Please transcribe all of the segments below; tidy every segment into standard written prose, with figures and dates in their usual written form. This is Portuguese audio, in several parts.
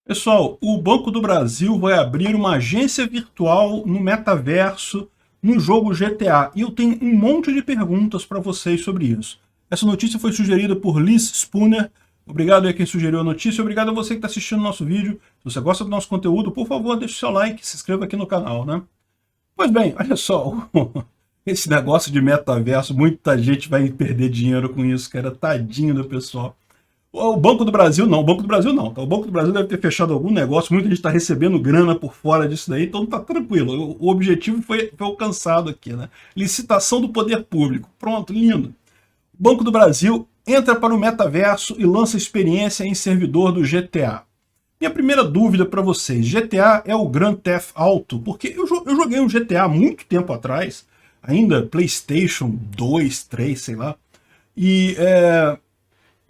Pessoal, o Banco do Brasil vai abrir uma agência virtual no metaverso no jogo GTA. E eu tenho um monte de perguntas para vocês sobre isso. Essa notícia foi sugerida por Liz Spooner. Obrigado a quem sugeriu a notícia. Obrigado a você que está assistindo o nosso vídeo. Se você gosta do nosso conteúdo, por favor, deixe o seu like, se inscreva aqui no canal, né? Pois bem, olha só. Esse negócio de metaverso, muita gente vai perder dinheiro com isso, cara. Tadinho do pessoal. O Banco do Brasil não, o Banco do Brasil não. Tá? O Banco do Brasil deve ter fechado algum negócio, muita gente está recebendo grana por fora disso daí, então tá tranquilo. O objetivo foi alcançado aqui, né? Licitação do poder público. Pronto, lindo. O Banco do Brasil entra para o metaverso e lança experiência em servidor do GTA. Minha primeira dúvida para vocês, GTA é o Grand Theft Auto? Porque eu joguei um GTA há muito tempo atrás, ainda PlayStation 2, 3, sei lá, e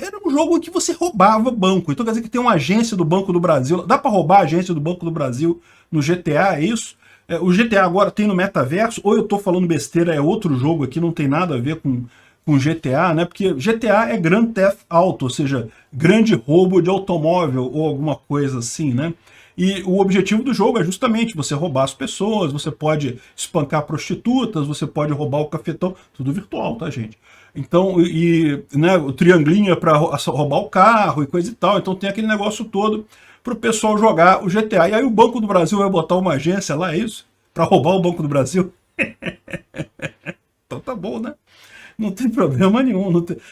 era um jogo em que você roubava banco. Então quer dizer que tem uma agência do Banco do Brasil. Dá para roubar a agência do Banco do Brasil no GTA, é isso? O GTA agora tem no metaverso, ou eu estou falando besteira, é outro jogo aqui, não tem nada a ver com GTA, né? Porque GTA é Grand Theft Auto, ou seja, grande roubo de automóvel ou alguma coisa assim, né? E o objetivo do jogo é justamente você roubar as pessoas, você pode espancar prostitutas, você pode roubar o cafetão, tudo virtual, tá, gente? Então, né, o triangulinho é para roubar o carro e coisa e tal, então tem aquele negócio todo para o pessoal jogar o GTA. E aí o Banco do Brasil vai botar uma agência lá, é isso? Para roubar o Banco do Brasil? Então tá bom, né? Não tem problema nenhum.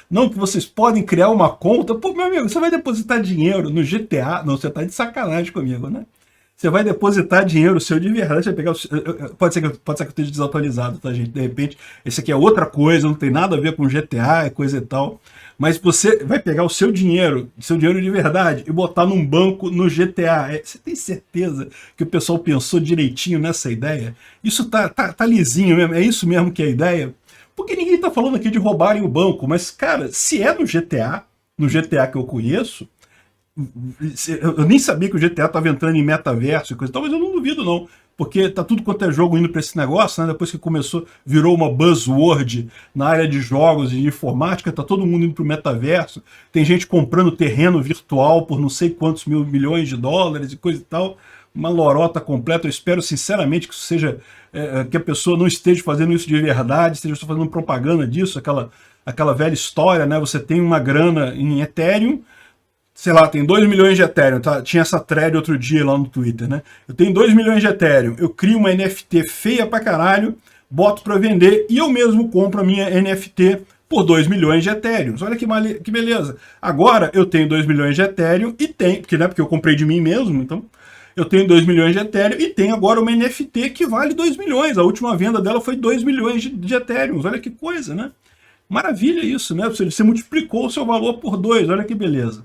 Não que vocês podem criar uma conta. Pô, meu amigo, você vai depositar dinheiro no GTA? Não, você tá de sacanagem comigo, né? Você vai depositar dinheiro seu de verdade, você vai pegar... Pode ser que eu esteja desatualizado, tá, gente? De repente, esse aqui é outra coisa, não tem nada a ver com GTA, é coisa e tal. Mas você vai pegar o seu dinheiro de verdade, e botar num banco no GTA. Você tem certeza que o pessoal pensou direitinho nessa ideia? Isso tá lisinho mesmo, é isso mesmo que é a ideia? Porque ninguém tá falando aqui de roubarem o banco, mas, cara, se é no GTA que eu conheço, eu nem sabia que o GTA estava entrando em metaverso e coisa e tal, mas eu não duvido não, porque tá tudo quanto é jogo indo para esse negócio, né? Depois que começou, virou uma buzzword na área de jogos e de informática, tá todo mundo indo pro metaverso, tem gente comprando terreno virtual por não sei quantos milhões de dólares e coisa e tal, uma lorota completa. Eu espero sinceramente que isso seja, que a pessoa não esteja fazendo isso de verdade, esteja só fazendo propaganda disso, aquela velha história, né? Você tem uma grana em Ethereum, sei lá, tem 2 milhões de Ethereum, tá? Tinha essa thread outro dia lá no Twitter, né? Eu tenho 2 milhões de Ethereum, eu crio uma NFT feia pra caralho, boto pra vender e eu mesmo compro a minha NFT por 2 milhões de Ethereum. Olha que beleza. Agora eu tenho 2 milhões de Ethereum e tem, porque eu comprei de mim mesmo, então eu tenho 2 milhões de Ethereum e tenho agora uma NFT que vale 2 milhões. A última venda dela foi 2 milhões de Ethereum. Olha que coisa, né? Maravilha isso, né? Você multiplicou o seu valor por 2, olha que beleza.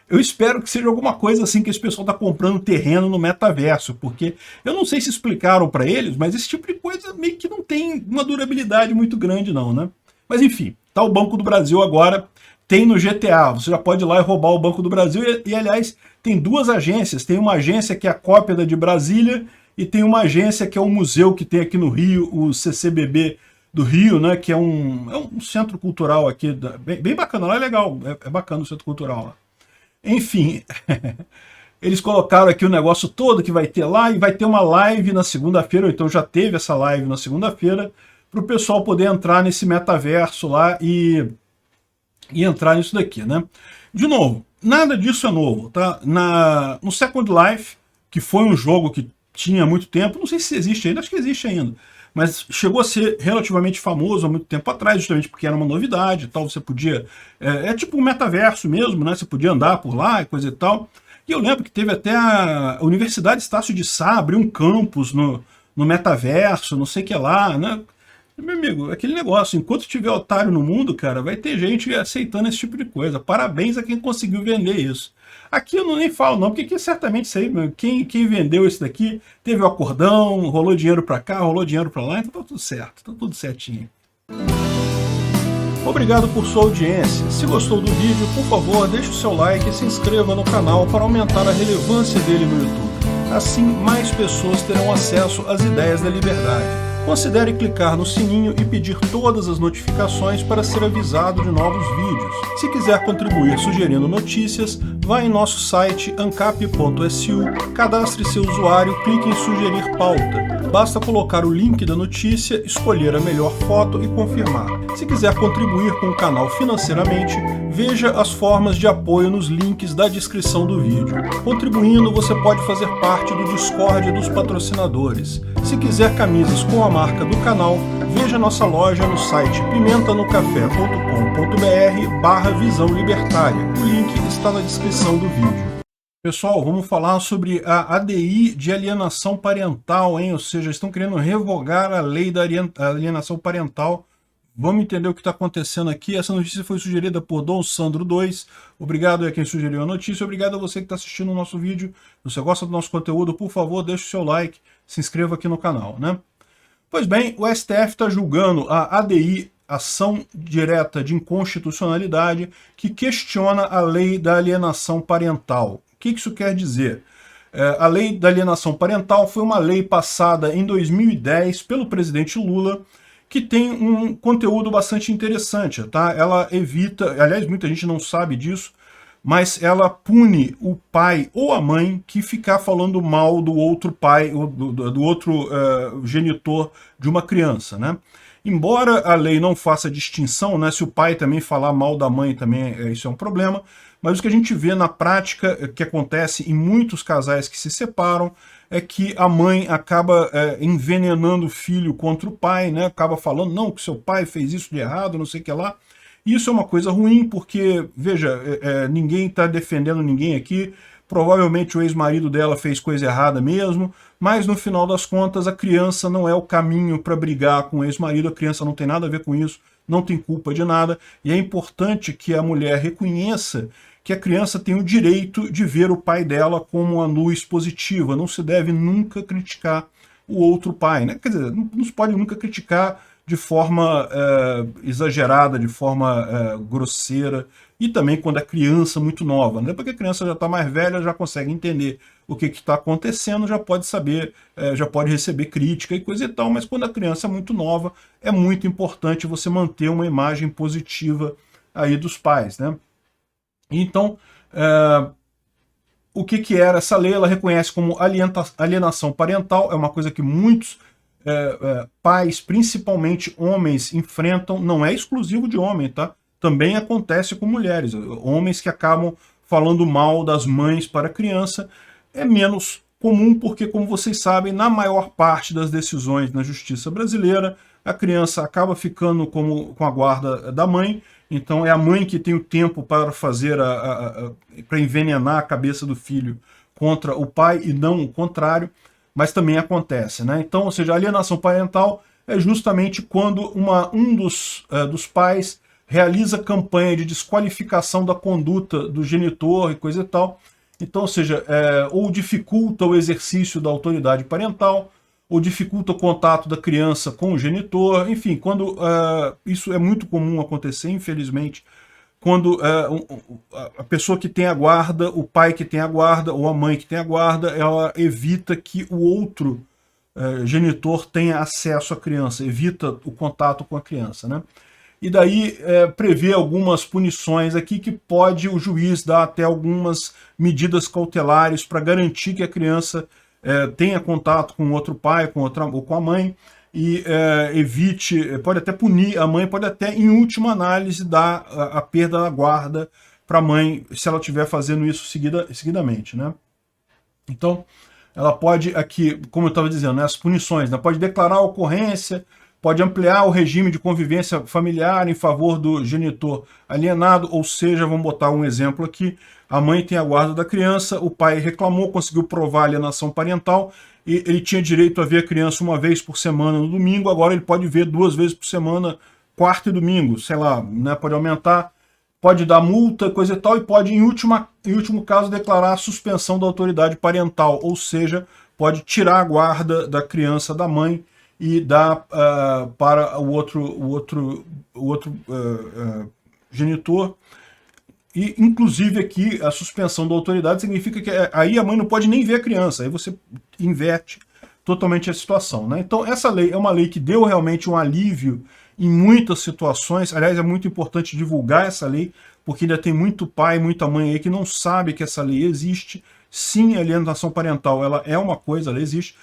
Eu espero que seja alguma coisa assim que esse pessoal está comprando terreno no metaverso, porque eu não sei se explicaram para eles, mas esse tipo de coisa meio que não tem uma durabilidade muito grande não, né? Mas enfim, tá o Banco do Brasil agora, tem no GTA, você já pode ir lá e roubar o Banco do Brasil e aliás, tem duas agências, tem uma agência que é a cópia da de Brasília e tem uma agência que é um museu que tem aqui no Rio, o CCBB do Rio, né, que é um centro cultural aqui, bem bacana, lá é legal, é bacana o centro cultural lá. Enfim, eles colocaram aqui o negócio todo que vai ter lá e vai ter uma live na segunda-feira, ou então já teve essa live na segunda-feira, para o pessoal poder entrar nesse metaverso lá e entrar nisso daqui, né? De novo, nada disso é novo, tá? No Second Life, que foi um jogo que tinha há muito tempo, não sei se existe ainda, acho que existe ainda, mas chegou a ser relativamente famoso há muito tempo atrás, justamente porque era uma novidade e tal, você podia... É tipo um metaverso mesmo, né? Você podia andar por lá e coisa e tal. E eu lembro que teve até a Universidade Estácio de Sá, abriu um campus no metaverso, não sei o que lá, né? Meu amigo, aquele negócio, enquanto tiver otário no mundo, cara, vai ter gente aceitando esse tipo de coisa. Parabéns a quem conseguiu vender isso. Aqui eu nem falo não, porque aqui certamente isso aí, quem vendeu isso daqui, teve o acordão, rolou dinheiro pra cá, rolou dinheiro pra lá, então tá tudo certo, tá tudo certinho. Obrigado por sua audiência. Se gostou do vídeo, por favor, deixe o seu like e se inscreva no canal para aumentar a relevância dele no YouTube. Assim, mais pessoas terão acesso às ideias da liberdade. Considere clicar no sininho e pedir todas as notificações para ser avisado de novos vídeos. Se quiser contribuir sugerindo notícias, vá em nosso site ancap.su, cadastre seu usuário, clique em sugerir pauta. Basta colocar o link da notícia, escolher a melhor foto e confirmar. Se quiser contribuir com o canal financeiramente, veja as formas de apoio nos links da descrição do vídeo. Contribuindo, você pode fazer parte do Discord dos patrocinadores. Se quiser camisas com a marca do canal, veja nossa loja no site pimentanocafé.com.br/visão libertária. O link está na descrição do vídeo. Pessoal, vamos falar sobre a ADI de alienação parental, hein? Ou seja, estão querendo revogar a lei da alienação parental. Vamos entender o que está acontecendo aqui. Essa notícia foi sugerida por Dom Sandro 2. Obrigado a quem sugeriu a notícia. Obrigado a você que está assistindo o nosso vídeo. Se você gosta do nosso conteúdo, por favor, deixe o seu like, se inscreva aqui no canal, né? Pois bem, o STF está julgando a ADI, Ação Direta de Inconstitucionalidade, que questiona a lei da alienação parental. O que isso quer dizer? A lei da alienação parental foi uma lei passada em 2010 pelo presidente Lula, que tem um conteúdo bastante interessante, tá? Ela evita, aliás, muita gente não sabe disso, mas ela pune o pai ou a mãe que ficar falando mal do outro pai, do outro genitor de uma criança, né? Embora a lei não faça distinção, né, se o pai também falar mal da mãe, também isso é um problema, mas o que a gente vê na prática, que acontece em muitos casais que se separam, é que a mãe acaba envenenando o filho contra o pai, né, acaba falando, não, que seu pai fez isso de errado, não sei o que lá. Isso é uma coisa ruim, porque, veja, ninguém está defendendo ninguém aqui, provavelmente o ex-marido dela fez coisa errada mesmo, mas no final das contas a criança não é o caminho para brigar com o ex-marido, a criança não tem nada a ver com isso, não tem culpa de nada, e é importante que a mulher reconheça que a criança tem o direito de ver o pai dela como uma luz positiva, não se deve nunca criticar o outro pai, né? Quer dizer, não se pode nunca criticar de forma exagerada, de forma grosseira, e também quando é criança muito nova, né? Porque a criança já está mais velha, já consegue entender o que está acontecendo, já pode saber, já pode receber crítica e coisa e tal, mas quando a criança é muito nova, é muito importante você manter uma imagem positiva aí dos pais, né? Então, o que era essa lei? Ela reconhece como alienação parental, é uma coisa que muitos pais, principalmente homens, enfrentam, não é exclusivo de homem, tá? Também acontece com mulheres, homens que acabam falando mal das mães para a criança. É menos comum porque, como vocês sabem, na maior parte das decisões na justiça brasileira, a criança acaba ficando com a guarda da mãe, então é a mãe que tem o tempo para fazer, para envenenar a cabeça do filho contra o pai e não o contrário, mas também acontece, né? Então, ou seja, a alienação parental é justamente quando um dos pais realiza campanha de desqualificação da conduta do genitor e coisa e tal. Então, ou seja, ou dificulta o exercício da autoridade parental, ou dificulta o contato da criança com o genitor, enfim, quando isso é muito comum acontecer, infelizmente, quando a pessoa que tem a guarda, o pai que tem a guarda, ou a mãe que tem a guarda, ela evita que o outro genitor tenha acesso à criança, evita o contato com a criança, né? E daí prevê algumas punições aqui que pode o juiz dar até algumas medidas cautelares para garantir que a criança tenha contato com outro pai, ou com a mãe, e evite, pode até punir a mãe, pode até, em última análise, dar a perda da guarda para a mãe, se ela estiver fazendo isso seguidamente, né? Então, ela pode, aqui, como eu estava dizendo, né, as punições, né, pode declarar a ocorrência, pode ampliar o regime de convivência familiar em favor do genitor alienado, ou seja, vamos botar um exemplo aqui, a mãe tem a guarda da criança, o pai reclamou, conseguiu provar a alienação parental, e ele tinha direito a ver a criança uma vez por semana no domingo, agora ele pode ver 2 vezes por semana, quarta e domingo, sei lá, né, pode aumentar, pode dar multa, coisa e tal, e pode, em último caso, declarar a suspensão da autoridade parental, ou seja, pode tirar a guarda da criança da mãe e dar para o outro genitor. E, inclusive, aqui, a suspensão da autoridade significa que aí a mãe não pode nem ver a criança, aí você inverte totalmente a situação, né? Então essa lei é uma lei que deu realmente um alívio em muitas situações. Aliás, é muito importante divulgar essa lei, porque ainda tem muito pai, muita mãe aí que não sabe que essa lei existe. Sim, a alienação parental, ela é uma coisa, ela existe.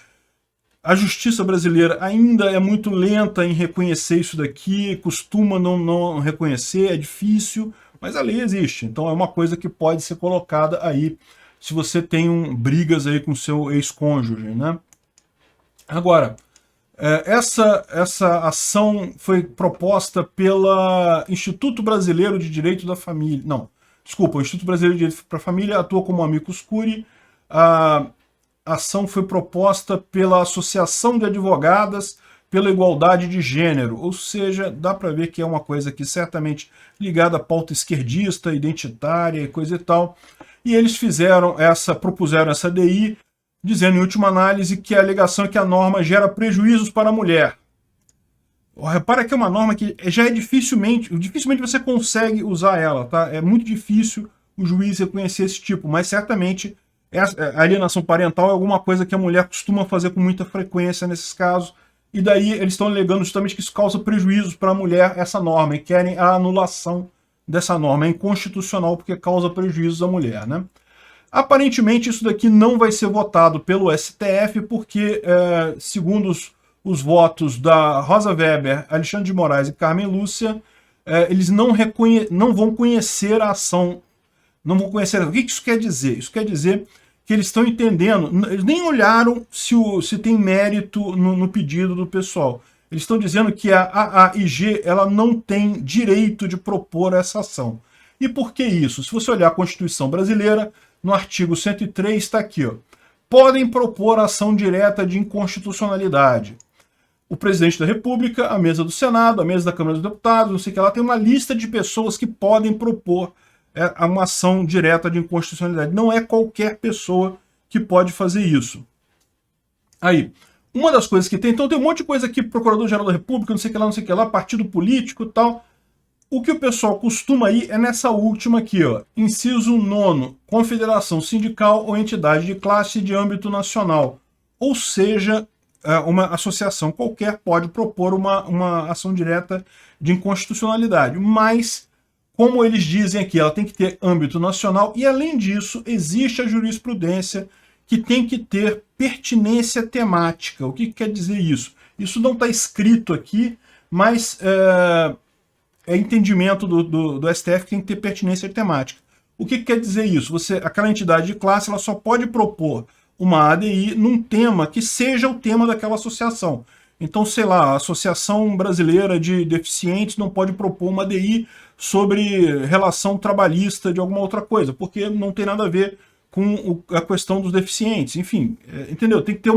A justiça brasileira ainda é muito lenta em reconhecer isso daqui, costuma não reconhecer, é difícil, mas a lei existe. Então é uma coisa que pode ser colocada aí se você tem brigas aí com seu ex-cônjuge, né? Agora, essa ação foi proposta pelo Instituto Brasileiro de Direito da Família. Não, desculpa, o Instituto Brasileiro de Direito para a Família atua como amicus curiae. A ação foi proposta pela Associação de Advogadas pela Igualdade de Gênero, ou seja, dá para ver que é uma coisa que certamente ligada à pauta esquerdista, identitária e coisa e tal. E eles propuseram essa DI, dizendo em última análise que a alegação é que a norma gera prejuízos para a mulher. Repara que é uma norma que já é dificilmente você consegue usar ela, tá? É muito difícil o juiz reconhecer esse tipo, mas certamente a alienação parental é alguma coisa que a mulher costuma fazer com muita frequência nesses casos, e daí eles estão alegando justamente que isso causa prejuízos para a mulher, essa norma, e querem a anulação dessa norma. É inconstitucional porque causa prejuízos à mulher, né? Aparentemente isso daqui não vai ser votado pelo STF porque, segundo os votos da Rosa Weber, Alexandre de Moraes e Carmen Lúcia, eles não vão conhecer a ação, não vão conhecer. O que isso quer dizer? Isso quer dizer que eles estão entendendo, eles nem olharam se tem mérito no pedido do pessoal. Eles estão dizendo que a AAIG ela não tem direito de propor essa ação. E por que isso? Se você olhar a Constituição brasileira, no artigo 103 está aqui, ó, podem propor ação direta de inconstitucionalidade o presidente da República, a mesa do Senado, a mesa da Câmara dos Deputados, não sei o que lá, tem uma lista de pessoas que podem propor uma ação direta de inconstitucionalidade. Não é qualquer pessoa que pode fazer isso. Aí, uma das coisas que tem, então tem um monte de coisa aqui, Procurador-Geral da República, não sei o que lá, partido político e tal. O que o pessoal costuma ir é nessa última aqui, ó, inciso 9, confederação sindical ou entidade de classe de âmbito nacional. Ou seja, uma associação qualquer pode propor uma ação direta de inconstitucionalidade. Mas, como eles dizem aqui, ela tem que ter âmbito nacional e, além disso, existe a jurisprudência que tem que ter pertinência temática. O que quer dizer isso? Isso não está escrito aqui, mas é entendimento do STF que tem que ter pertinência temática. O que quer dizer isso? Aquela entidade de classe ela só pode propor uma ADI num tema que seja o tema daquela associação. Então, sei lá, a Associação Brasileira de Deficientes não pode propor uma ADI sobre relação trabalhista de alguma outra coisa, porque não tem nada a ver com a questão dos deficientes. Enfim, entendeu? Tem que ter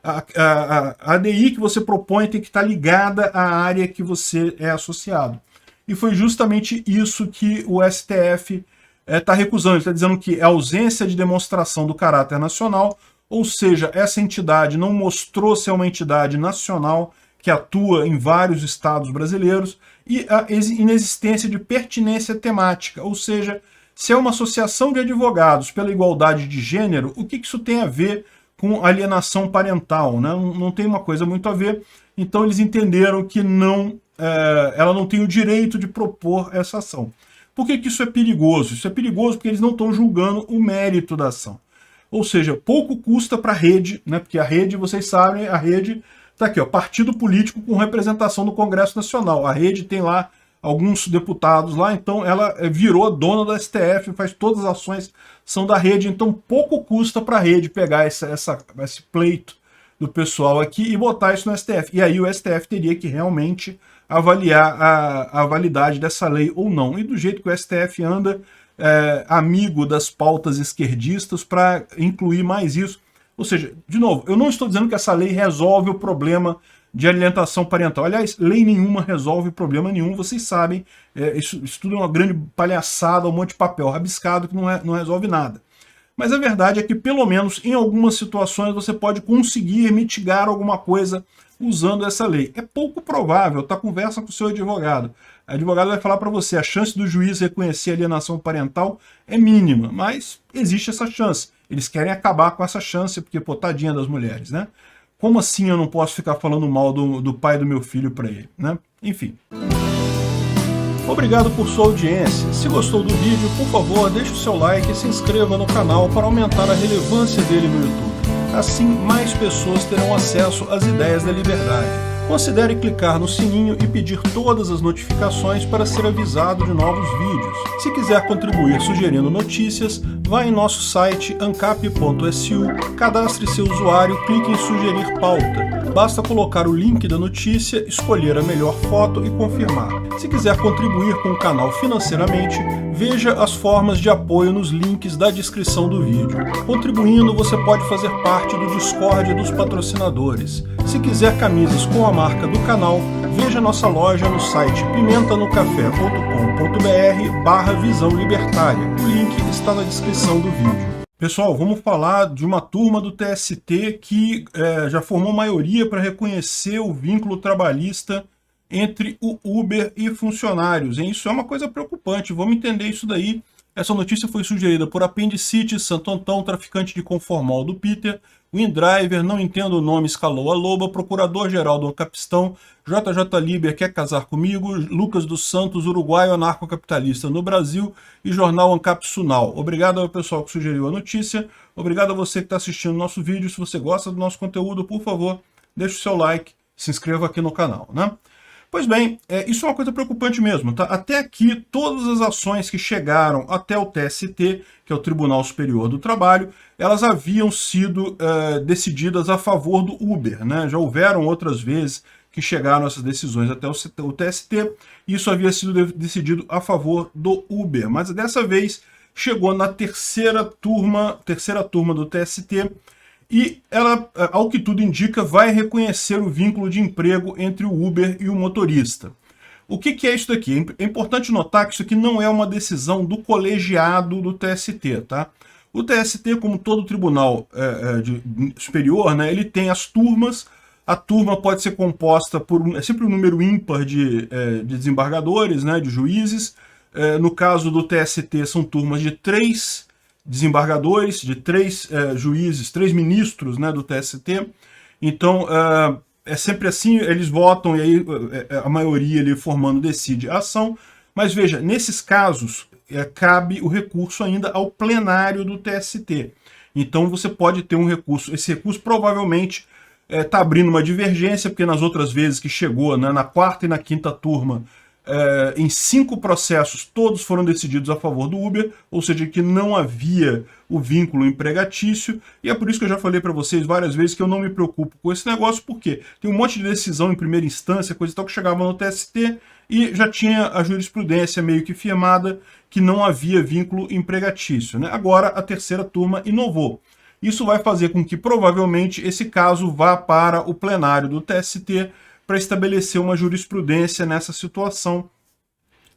a ADI que você propõe tem que estar ligada à área que você é associado. E foi justamente isso que o STF está recusando. Ele está dizendo que é ausência de demonstração do caráter nacional, ou seja, essa entidade não mostrou ser uma entidade nacional que atua em vários estados brasileiros, e a inexistência de pertinência temática, ou seja, se é uma associação de advogados pela igualdade de gênero, o que isso tem a ver com alienação parental? Né? Não tem uma coisa muito a ver. Então eles entenderam que ela não tem o direito de propor essa ação. Por que isso é perigoso? Isso é perigoso porque eles não estão julgando o mérito da ação. Ou seja, pouco custa para a rede, né? Porque a rede, vocês sabem, a rede está aqui, ó, partido político com representação no Congresso Nacional. A rede tem lá alguns deputados lá, então ela virou dona da STF, faz todas as ações são da rede, então pouco custa para a rede pegar esse pleito do pessoal aqui e botar isso no STF. E aí o STF teria que realmente avaliar a validade dessa lei ou não. E do jeito que o STF anda, amigo das pautas esquerdistas para incluir mais isso. Ou seja, de novo, eu não estou dizendo que essa lei resolve o problema de alienação parental. Aliás, lei nenhuma resolve problema nenhum, vocês sabem, isso tudo é uma grande palhaçada, um monte de papel rabiscado que não resolve nada. Mas a verdade é que, pelo menos em algumas situações, você pode conseguir mitigar alguma coisa usando essa lei. É pouco provável, tá? Conversa com o seu advogado. O advogado vai falar para você, a chance do juiz reconhecer a alienação parental é mínima, mas existe essa chance. Eles querem acabar com essa chance, porque, pô, tadinha das mulheres, né? Como assim eu não posso ficar falando mal do pai do meu filho para ele, né? Enfim. Obrigado por sua audiência. Se gostou do vídeo, por favor, deixe o seu like e se inscreva no canal para aumentar a relevância dele no YouTube. Assim, mais pessoas terão acesso às ideias da liberdade. Considere clicar no sininho e pedir todas as notificações para ser avisado de novos vídeos. Se quiser contribuir sugerindo notícias, vá em nosso site ancap.su, cadastre seu usuário, clique em sugerir pauta. Basta colocar o link da notícia, escolher a melhor foto e confirmar. Se quiser contribuir com o canal financeiramente, veja as formas de apoio nos links da descrição do vídeo. Contribuindo, você pode fazer parte do Discord dos patrocinadores. Se quiser camisas com a marca do canal, veja nossa loja no site pimentanocafé.com.br/visão libertária. O link está na descrição do vídeo. Pessoal, vamos falar de uma turma do TST que já formou maioria para reconhecer o vínculo trabalhista entre o Uber e funcionários. E isso é uma coisa preocupante, vamos entender isso daí. Essa notícia foi sugerida por Apendicites, Santo Antão, traficante de conformal do Peter, Windriver, não entendo o nome, escalou a loba, Procurador-Geral do Ancapistão, JJ Liber, quer casar comigo, Lucas dos Santos, uruguaio anarcocapitalista no Brasil e Jornal Ancapsunal. Obrigado ao pessoal que sugeriu a notícia, obrigado a você que está assistindo o nosso vídeo. Se você gosta do nosso conteúdo, por favor, deixe o seu like, se inscreva aqui no canal, né? Pois bem, isso é uma coisa preocupante mesmo, tá? Até aqui, todas as ações que chegaram até o TST, que é o Tribunal Superior do Trabalho, elas haviam sido decididas a favor do Uber, né? Já houveram outras vezes que chegaram essas decisões até o TST, e isso havia sido decidido a favor do Uber. Mas dessa vez chegou na terceira turma do TST, e ela, ao que tudo indica, vai reconhecer o vínculo de emprego entre o Uber e o motorista. O que é isso daqui? É importante notar que isso aqui não é uma decisão do colegiado do TST, tá? O TST, como todo tribunal superior, né, ele tem as turmas. A turma pode ser composta por sempre um número ímpar de desembargadores, né, de juízes. No caso do TST, são turmas de 3 desembargadores, de 3 juízes, 3 ministros, né, do TST. Então, é sempre assim, eles votam e aí a maioria ali formando decide a ação. Mas veja, nesses casos, cabe o recurso ainda ao plenário do TST. Então você pode ter um recurso. Esse recurso provavelmente está abrindo uma divergência, porque nas outras vezes que chegou, né, na 4ª e na 5ª turma, em 5 processos, todos foram decididos a favor do Uber, ou seja, que não havia o vínculo empregatício, e é por isso que eu já falei para vocês várias vezes que eu não me preocupo com esse negócio, porque tem um monte de decisão em primeira instância, coisa e tal, que chegava no TST, e já tinha a jurisprudência meio que firmada que não havia vínculo empregatício, né? Agora a terceira turma inovou. Isso vai fazer com que provavelmente esse caso vá para o plenário do TST, para estabelecer uma jurisprudência nessa situação.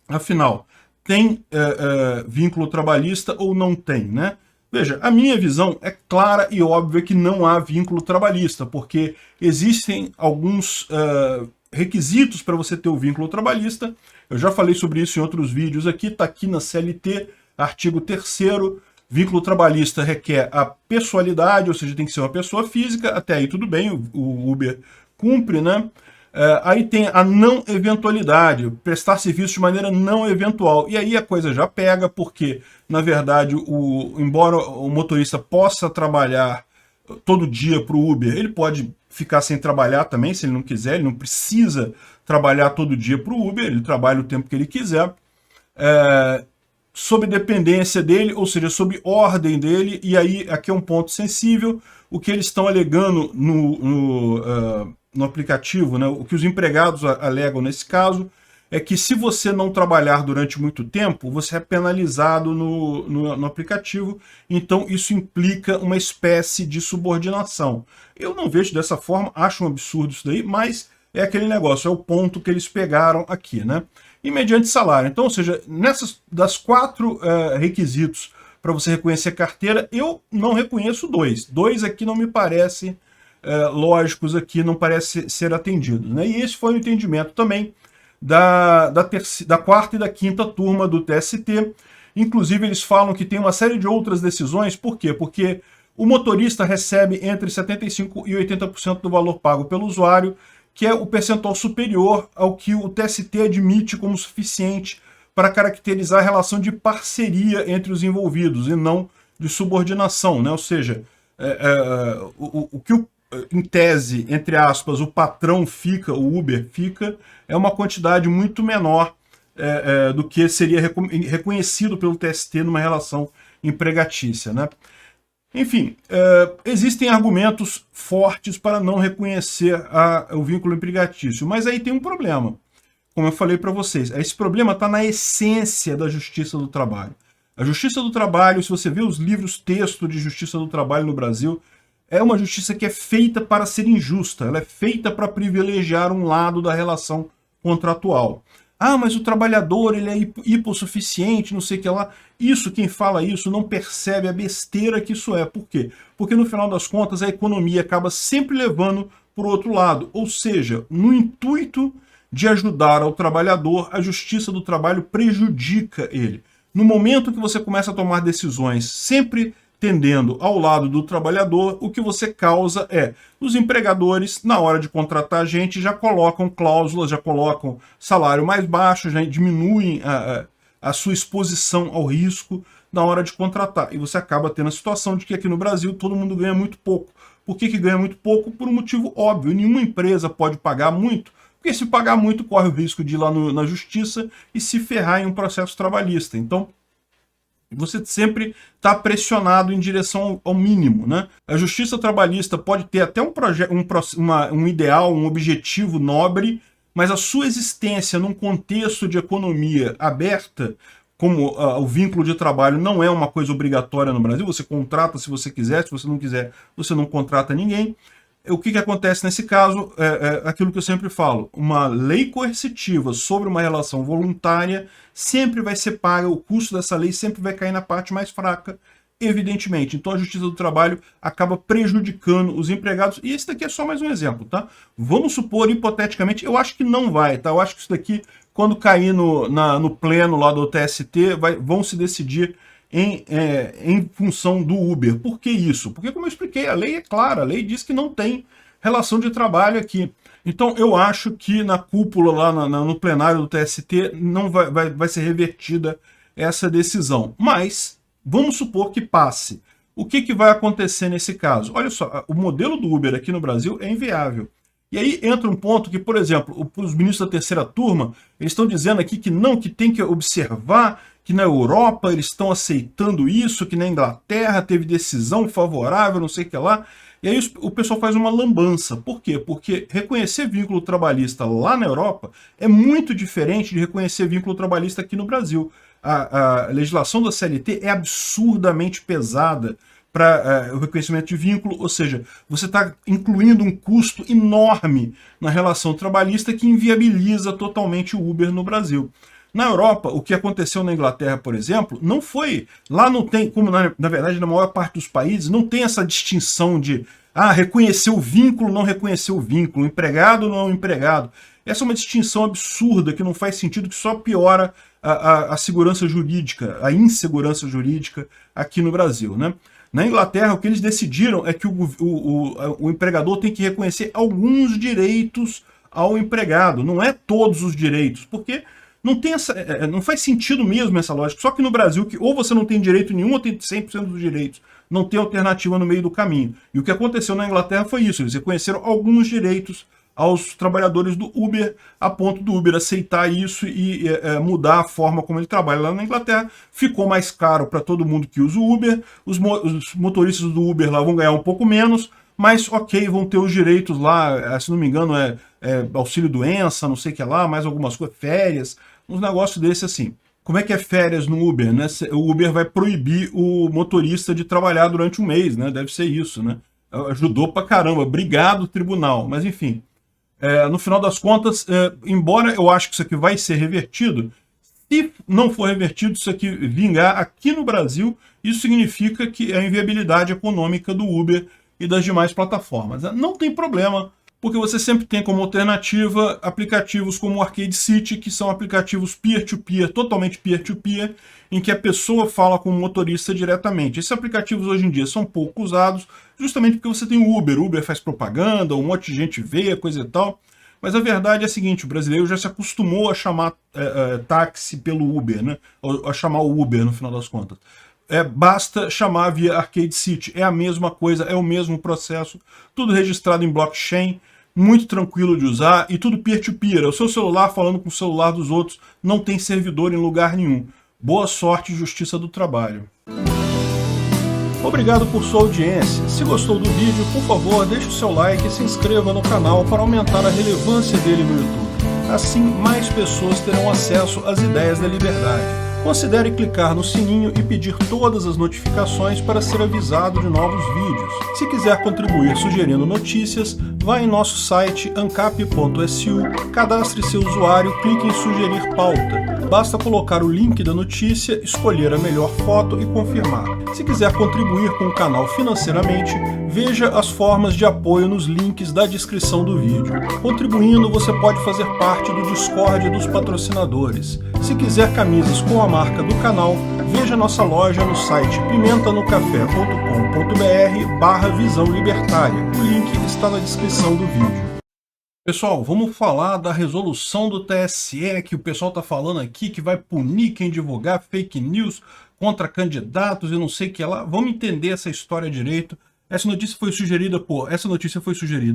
Afinal, tem vínculo trabalhista ou não tem, né? Veja, a minha visão é clara e óbvia que não há vínculo trabalhista, porque existem alguns requisitos para você ter o vínculo trabalhista. Eu já falei sobre isso em outros vídeos aqui, está aqui na CLT, artigo 3º, vínculo trabalhista requer a pessoalidade, ou seja, tem que ser uma pessoa física, até aí tudo bem, o Uber cumpre, né? Aí tem a não eventualidade, prestar serviço de maneira não eventual. E aí a coisa já pega, porque, na verdade, embora o motorista possa trabalhar todo dia para o Uber, ele pode ficar sem trabalhar também, se ele não quiser, ele não precisa trabalhar todo dia para o Uber, ele trabalha o tempo que ele quiser, sob dependência dele, ou seja, sob ordem dele, e aí aqui é um ponto sensível, o que eles estão alegando no aplicativo, né, o que os empregados alegam nesse caso, é que se você não trabalhar durante muito tempo, você é penalizado no aplicativo, então isso implica uma espécie de subordinação. Eu não vejo dessa forma, acho um absurdo isso daí, mas é aquele negócio, é o ponto que eles pegaram aqui, né? E mediante salário. Então, ou seja, das 4 requisitos para você reconhecer a carteira, eu não reconheço 2. 2 aqui não me parece lógicos aqui, não parece ser atendidos, né? E esse foi o entendimento também da 4ª e da 5ª turma do TST. Inclusive, eles falam que tem uma série de outras decisões. Por quê? Porque o motorista recebe entre 75% e 80% do valor pago pelo usuário, que é o percentual superior ao que o TST admite como suficiente para caracterizar a relação de parceria entre os envolvidos e não de subordinação, né? Ou seja, o que em tese, entre aspas, o patrão fica, o Uber fica, é uma quantidade muito menor do que seria reconhecido pelo TST numa relação empregatícia, né? Enfim, existem argumentos fortes para não reconhecer o vínculo empregatício, mas aí tem um problema, como eu falei para vocês. Esse problema está na essência da justiça do trabalho. A justiça do trabalho, se você vê os livros texto de justiça do trabalho no Brasil, é uma justiça que é feita para ser injusta, ela é feita para privilegiar um lado da relação contratual. Ah, mas o trabalhador ele é hipossuficiente, não sei o que lá. Isso, quem fala isso não percebe a besteira que isso é. Por quê? Porque no final das contas a economia acaba sempre levando para o outro lado. Ou seja, no intuito de ajudar ao trabalhador, a justiça do trabalho prejudica ele. No momento que você começa a tomar decisões sempre tendendo ao lado do trabalhador, o que você causa é, os empregadores, na hora de contratar gente, já colocam cláusulas, já colocam salário mais baixo, já diminuem a sua exposição ao risco na hora de contratar. E você acaba tendo a situação de que aqui no Brasil todo mundo ganha muito pouco. Por que ganha muito pouco? Por um motivo óbvio. Nenhuma empresa pode pagar muito, porque se pagar muito corre o risco de ir lá na justiça e se ferrar em um processo trabalhista. Então, você sempre está pressionado em direção ao mínimo, né? A justiça trabalhista pode ter até um ideal, um objetivo nobre, mas a sua existência num contexto de economia aberta, como o vínculo de trabalho não é uma coisa obrigatória no Brasil, você contrata se você quiser, se você não quiser, você não contrata ninguém. O que acontece nesse caso é aquilo que eu sempre falo, uma lei coercitiva sobre uma relação voluntária sempre vai ser paga, o custo dessa lei sempre vai cair na parte mais fraca, evidentemente. Então a Justiça do Trabalho acaba prejudicando os empregados, e esse daqui é só mais um exemplo, tá? Vamos supor, hipoteticamente, eu acho que não vai, tá? Eu acho que isso daqui, quando cair no pleno lá do TST, vão se decidir em função do Uber. Por que isso? Porque, como eu expliquei, a lei é clara, a lei diz que não tem relação de trabalho aqui. Então, eu acho que na cúpula, lá no plenário do TST, não vai ser revertida essa decisão. Mas, vamos supor que passe. O que vai acontecer nesse caso? Olha só, o modelo do Uber aqui no Brasil é inviável. E aí entra um ponto que, por exemplo, os ministros da terceira turma, eles estão dizendo aqui que não, que tem que observar que na Europa eles estão aceitando isso, que na Inglaterra teve decisão favorável, não sei o que lá. E aí o pessoal faz uma lambança. Por quê? Porque reconhecer vínculo trabalhista lá na Europa é muito diferente de reconhecer vínculo trabalhista aqui no Brasil. A legislação da CLT é absurdamente pesada para o reconhecimento de vínculo, ou seja, você está incluindo um custo enorme na relação trabalhista que inviabiliza totalmente o Uber no Brasil. Na Europa, o que aconteceu na Inglaterra, por exemplo, não foi... Lá não tem, como na verdade na maior parte dos países, não tem essa distinção de reconhecer o vínculo, não reconhecer o vínculo, empregado, não empregado. Essa é uma distinção absurda que não faz sentido, que só piora a segurança jurídica, a insegurança jurídica aqui no Brasil, né? Na Inglaterra, o que eles decidiram é que o empregador tem que reconhecer alguns direitos ao empregado, não é todos os direitos, porque não faz sentido mesmo essa lógica. Só que no Brasil, que ou você não tem direito nenhum ou tem 100% dos direitos, não tem alternativa no meio do caminho. E o que aconteceu na Inglaterra foi isso, eles reconheceram alguns direitos aos trabalhadores do Uber, a ponto do Uber aceitar isso e mudar a forma como ele trabalha lá na Inglaterra. Ficou mais caro para todo mundo que usa o Uber, os motoristas do Uber lá vão ganhar um pouco menos, mas ok, vão ter os direitos lá, se não me engano auxílio-doença, não sei o que lá, mais algumas coisas, férias, uns negócios desses assim. Como é que é férias no Uber, né? O Uber vai proibir o motorista de trabalhar durante um mês, né? Deve ser isso, né? Ajudou pra caramba, obrigado tribunal, mas enfim. No final das contas, embora eu acho que isso aqui vai ser revertido, se não for revertido, isso aqui vingar aqui no Brasil, isso significa que a inviabilidade econômica do Uber e das demais plataformas. Não tem problema, Porque você sempre tem como alternativa aplicativos como o Arcade City, que são aplicativos peer-to-peer, totalmente peer-to-peer, em que a pessoa fala com o motorista diretamente. Esses aplicativos hoje em dia são pouco usados, justamente porque você tem o Uber. O Uber faz propaganda, um monte de gente vê, coisa e tal. Mas a verdade é a seguinte, o brasileiro já se acostumou a chamar táxi pelo Uber, né? Ou a chamar o Uber, no final das contas. Basta chamar via Arcade City, é a mesma coisa, é o mesmo processo, tudo registrado em blockchain, muito tranquilo de usar e tudo peer-to-peer, é o seu celular falando com o celular dos outros, não tem servidor em lugar nenhum. Boa sorte e justiça do trabalho. Obrigado por sua audiência. Se gostou do vídeo, por favor, deixe o seu like e se inscreva no canal para aumentar a relevância dele no YouTube. Assim, mais pessoas terão acesso às ideias da liberdade. Considere clicar no sininho e pedir todas as notificações para ser avisado de novos vídeos. Se quiser contribuir sugerindo notícias, vá em nosso site ancap.su, cadastre seu usuário, clique em sugerir pauta. Basta colocar o link da notícia, escolher a melhor foto e confirmar. Se quiser contribuir com o canal financeiramente, veja as formas de apoio nos links da descrição do vídeo. Contribuindo, você pode fazer parte do Discord dos patrocinadores. Se quiser camisas com a marca do canal, veja nossa loja no site pimentanocafé.com.br/visão libertária. O link está na descrição do vídeo. Pessoal, vamos falar da resolução do TSE, que o pessoal está falando aqui, que vai punir quem divulgar fake news contra candidatos e não sei o que lá. Vamos entender essa história direito. Essa notícia foi sugerida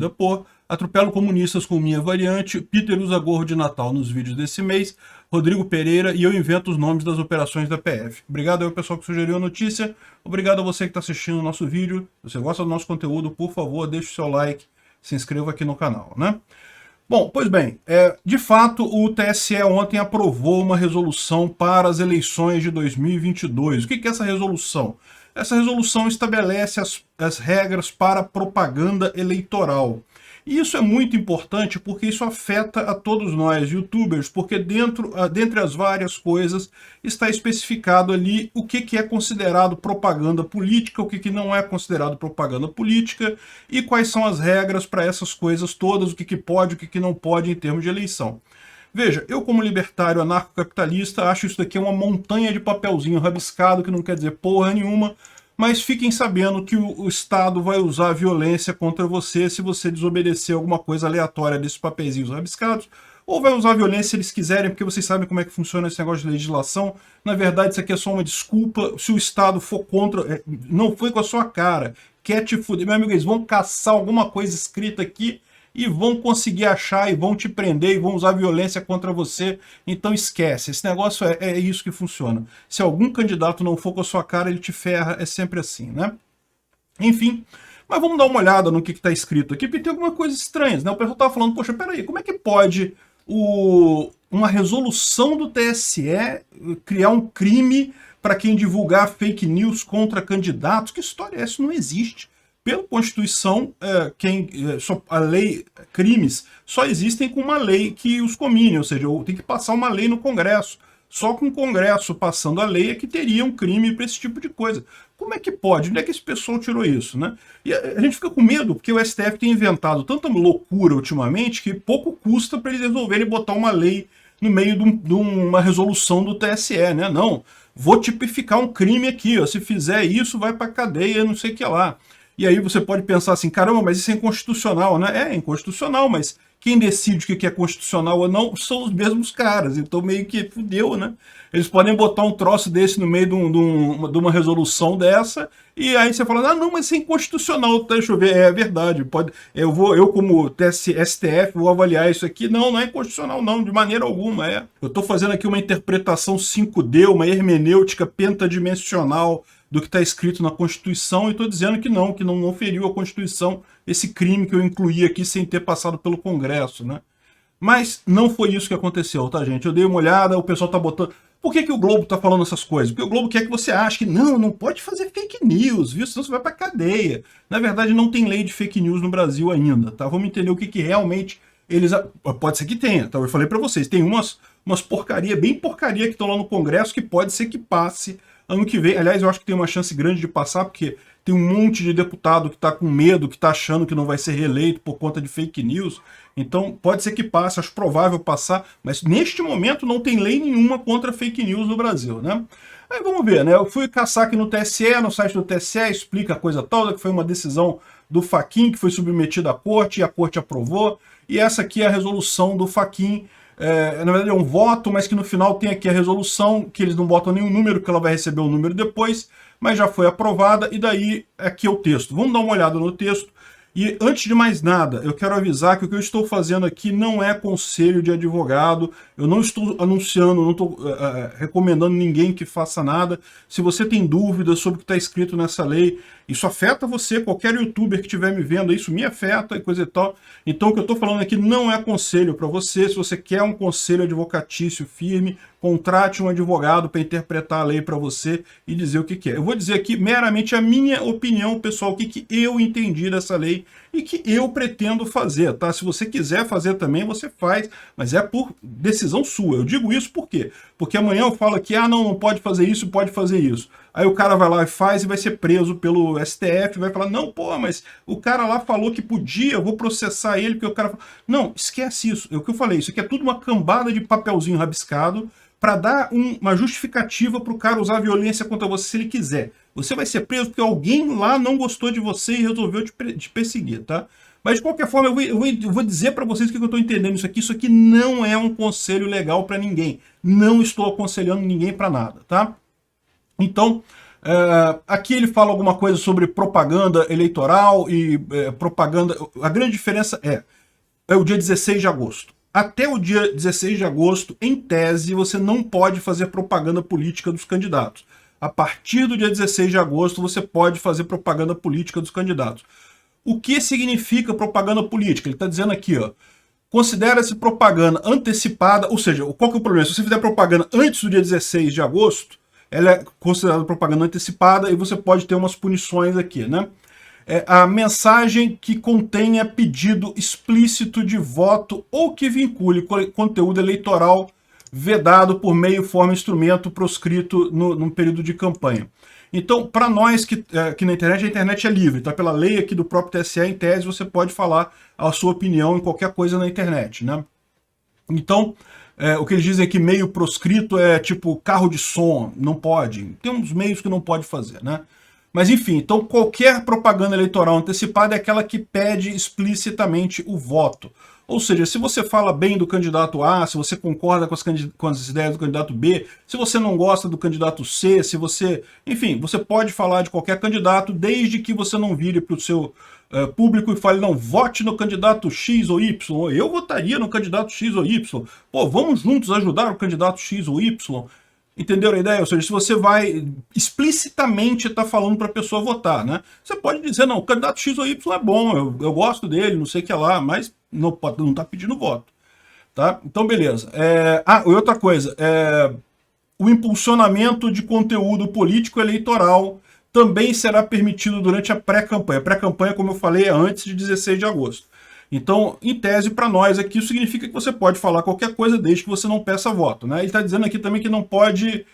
por Atropelo Comunistas com Minha Variante, Peter usa gorro de Natal nos vídeos desse mês, Rodrigo Pereira e eu invento os nomes das operações da PF. Obrigado ao pessoal que sugeriu a notícia, obrigado a você que está assistindo o nosso vídeo. Se você gosta do nosso conteúdo, por favor, deixe o seu like, se inscreva aqui no canal, né? Bom, pois bem, de fato o TSE ontem aprovou uma resolução para as eleições de 2022. O que é essa resolução? Essa resolução estabelece as regras para propaganda eleitoral. E isso é muito importante porque isso afeta a todos nós, youtubers, porque dentre as várias coisas está especificado ali o que é considerado propaganda política, o que não é considerado propaganda política e quais são as regras para essas coisas todas, o que pode, o que não pode em termos de eleição. Veja, eu como libertário anarcocapitalista acho isso daqui uma montanha de papelzinho rabiscado que não quer dizer porra nenhuma, mas fiquem sabendo que o Estado vai usar a violência contra você se você desobedecer alguma coisa aleatória desses papeizinhos rabiscados, ou vai usar a violência se eles quiserem, porque vocês sabem como é que funciona esse negócio de legislação. Na verdade, isso aqui é só uma desculpa. Se o Estado for contra, não foi com a sua cara, quer te fuder, meu amigo, eles vão caçar alguma coisa escrita aqui e vão conseguir achar e vão te prender e vão usar violência contra você. Então esquece, esse negócio é isso que funciona. Se algum candidato não for com a sua cara, ele te ferra, é sempre assim, né? Enfim, mas vamos dar uma olhada no que está escrito aqui, porque tem algumas coisas estranhas, né? O pessoal estava falando, poxa, peraí, como é que pode uma resolução do TSE criar um crime para quem divulgar fake news contra candidatos? Que história é essa? Isso não existe. Pela Constituição, a lei, crimes só existem com uma lei que os comine, ou seja, tem que passar uma lei no Congresso. Só com o Congresso passando a lei é que teria um crime para esse tipo de coisa. Como é que pode? Onde é que esse pessoal tirou isso, né? E a gente fica com medo, porque o STF tem inventado tanta loucura ultimamente que pouco custa para eles resolverem botar uma lei no meio de uma resolução do TSE, né? Não, vou tipificar um crime aqui, ó, se fizer isso vai para cadeia, não sei o que lá. E aí você pode pensar assim, caramba, mas isso é inconstitucional, né? É inconstitucional, mas quem decide o que é constitucional ou não são os mesmos caras, então meio que fudeu, né? Eles podem botar um troço desse no meio de uma resolução dessa, e aí você fala, ah, não, mas isso é inconstitucional, deixa eu ver, é verdade, eu como STF vou avaliar isso aqui, não é inconstitucional não, de maneira alguma, Eu estou fazendo aqui uma interpretação 5D, uma hermenêutica pentadimensional do que está escrito na Constituição, e estou dizendo que não feriu a Constituição esse crime que eu incluí aqui sem ter passado pelo Congresso, né? Mas não foi isso que aconteceu, tá, gente? Eu dei uma olhada, o pessoal tá botando... Por que o Globo tá falando essas coisas? Porque o Globo quer que você ache que não pode fazer fake news, viu? Senão você vai pra cadeia. Na verdade, não tem lei de fake news no Brasil ainda, tá? Vamos entender o que realmente eles... Pode ser que tenha, tá? Eu falei pra vocês, tem umas porcaria, bem porcaria que estão lá no Congresso que pode ser que passe ano que vem. Aliás, eu acho que tem uma chance grande de passar, porque tem um monte de deputado que está com medo, que está achando que não vai ser reeleito por conta de fake news. Então, pode ser que passe, acho provável passar, mas neste momento não tem lei nenhuma contra fake news no Brasil, né? Aí vamos ver, né? Eu fui caçar aqui no TSE, no site do TSE, explica a coisa toda, que foi uma decisão do Fachin que foi submetida à corte e a corte aprovou. E essa aqui é a resolução do Fachin. Na verdade é um voto, mas que no final tem aqui a resolução, que eles não botam nenhum número, que ela vai receber um número depois, mas já foi aprovada, e daí aqui é o texto. Vamos dar uma olhada no texto. E antes de mais nada, eu quero avisar que o que eu estou fazendo aqui não é conselho de advogado, eu não estou anunciando, não estou recomendando ninguém que faça nada. Se você tem dúvidas sobre o que está escrito nessa lei, isso afeta você, qualquer youtuber que estiver me vendo, isso me afeta e coisa e tal. Então o que eu estou falando aqui não é conselho para você. Se você quer um conselho advocatício firme, contrate um advogado para interpretar a lei para você e dizer o que quer. Eu vou dizer aqui meramente a minha opinião, pessoal, o que eu entendi dessa lei e que eu pretendo fazer, tá? Se você quiser fazer também, você faz, mas é por decisão sua. Eu digo isso por quê? Porque amanhã eu falo que, não pode fazer isso, pode fazer isso. Aí o cara vai lá e faz e vai ser preso pelo STF, vai falar, não, pô, mas o cara lá falou que podia, eu vou processar ele, porque o cara... Não, esquece isso. É o que eu falei, isso aqui é tudo uma cambada de papelzinho rabiscado para dar uma justificativa para o cara usar violência contra você se ele quiser. Você vai ser preso porque alguém lá não gostou de você e resolveu te perseguir, tá? Mas de qualquer forma, eu vou dizer para vocês o que eu estou entendendo isso aqui. Isso aqui não é um conselho legal para ninguém. Não estou aconselhando ninguém para nada, tá? Então, aqui ele fala alguma coisa sobre propaganda eleitoral e propaganda... A grande diferença é o dia 16 de agosto. Até o dia 16 de agosto, em tese, você não pode fazer propaganda política dos candidatos. A partir do dia 16 de agosto, você pode fazer propaganda política dos candidatos. O que significa propaganda política? Ele está dizendo aqui, ó, considera-se propaganda antecipada, ou seja, qual que é o problema? Se você fizer propaganda antes do dia 16 de agosto, ela é considerada propaganda antecipada e você pode ter umas punições aqui, né? A mensagem que contenha pedido explícito de voto ou que vincule conteúdo eleitoral vedado por meio, forma, instrumento proscrito num período de campanha. Então, para nós que na internet, a internet é livre, tá? Pela lei aqui do próprio TSE, em tese, você pode falar a sua opinião em qualquer coisa na internet, né? Então, o que eles dizem aqui, meio proscrito, é tipo carro de som, não pode. Tem uns meios que não pode fazer, né? Mas enfim, então qualquer propaganda eleitoral antecipada é aquela que pede explicitamente o voto. Ou seja, se você fala bem do candidato A, se você concorda com as ideias do candidato B, se você não gosta do candidato C, se você... Enfim, você pode falar de qualquer candidato desde que você não vire para o seu público e fale, não, vote no candidato X ou Y, eu votaria no candidato X ou Y. Pô, vamos juntos ajudar o candidato X ou Y. Entenderam a ideia? Ou seja, se você vai explicitamente estar falando para a pessoa votar, né? Você pode dizer, não, o candidato X ou Y é bom, eu gosto dele, não sei o que lá, mas não está pedindo voto. Tá? Então, beleza. E outra coisa, o impulsionamento de conteúdo político eleitoral também será permitido durante a pré-campanha. A pré-campanha, como eu falei, é antes de 16 de agosto. Então, em tese, para nós aqui, isso significa que você pode falar qualquer coisa desde que você não peça voto, né? Ele está dizendo aqui também que não pode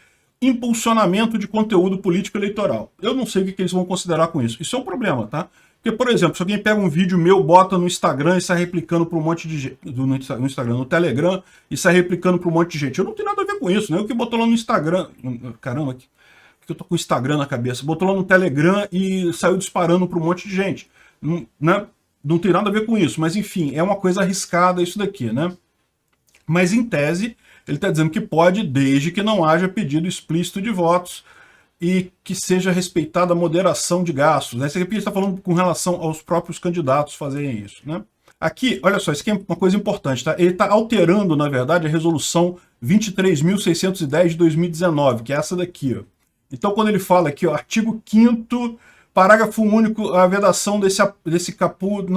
impulsionamento de conteúdo político eleitoral. Eu não sei o que eles vão considerar com isso. Isso é um problema, tá? Porque, por exemplo, se alguém pega um vídeo meu, bota no Instagram e sai replicando para um monte de gente, no Instagram, no Telegram, e sai replicando para um monte de gente. Eu não tenho nada a ver com isso, né? O que botou lá no Instagram... Caramba, que eu tô com o Instagram na cabeça. Botou lá no Telegram e saiu disparando para um monte de gente, né? Não tem nada a ver com isso, mas enfim, é uma coisa arriscada isso daqui, né? Mas em tese, ele está dizendo que pode, desde que não haja pedido explícito de votos e que seja respeitada a moderação de gastos. Esse aqui ele está falando com relação aos próprios candidatos fazerem isso, né? Aqui, olha só, isso aqui é uma coisa importante, tá? Ele está alterando, na verdade, a resolução 23.610 de 2019, que é essa daqui, ó. Então, quando ele fala aqui, ó, artigo 5º, parágrafo único, a vedação desse caput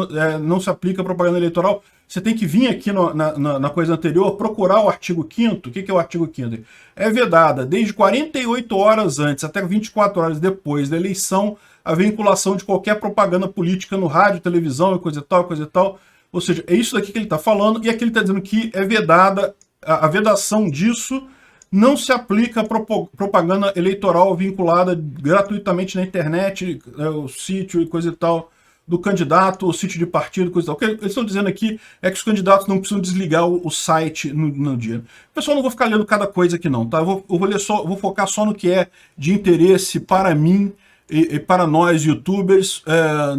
não se aplica à propaganda eleitoral, você tem que vir aqui na coisa anterior, procurar o artigo 5º. O que é o artigo 5º? É vedada desde 48 horas antes até 24 horas depois da eleição a vinculação de qualquer propaganda política no rádio, televisão e coisa e tal, coisa e tal. Ou seja, é isso daqui que ele está falando, e aqui ele está dizendo que é vedada, a vedação disso não se aplica a propaganda eleitoral vinculada gratuitamente na internet, o sítio e coisa e tal, do candidato, o sítio de partido, coisa e tal. O que eles estão dizendo aqui é que os candidatos não precisam desligar o site no dia. Pessoal, não vou ficar lendo cada coisa aqui não, tá? Eu vou ler só, vou focar só no que é de interesse para mim e para nós, youtubers.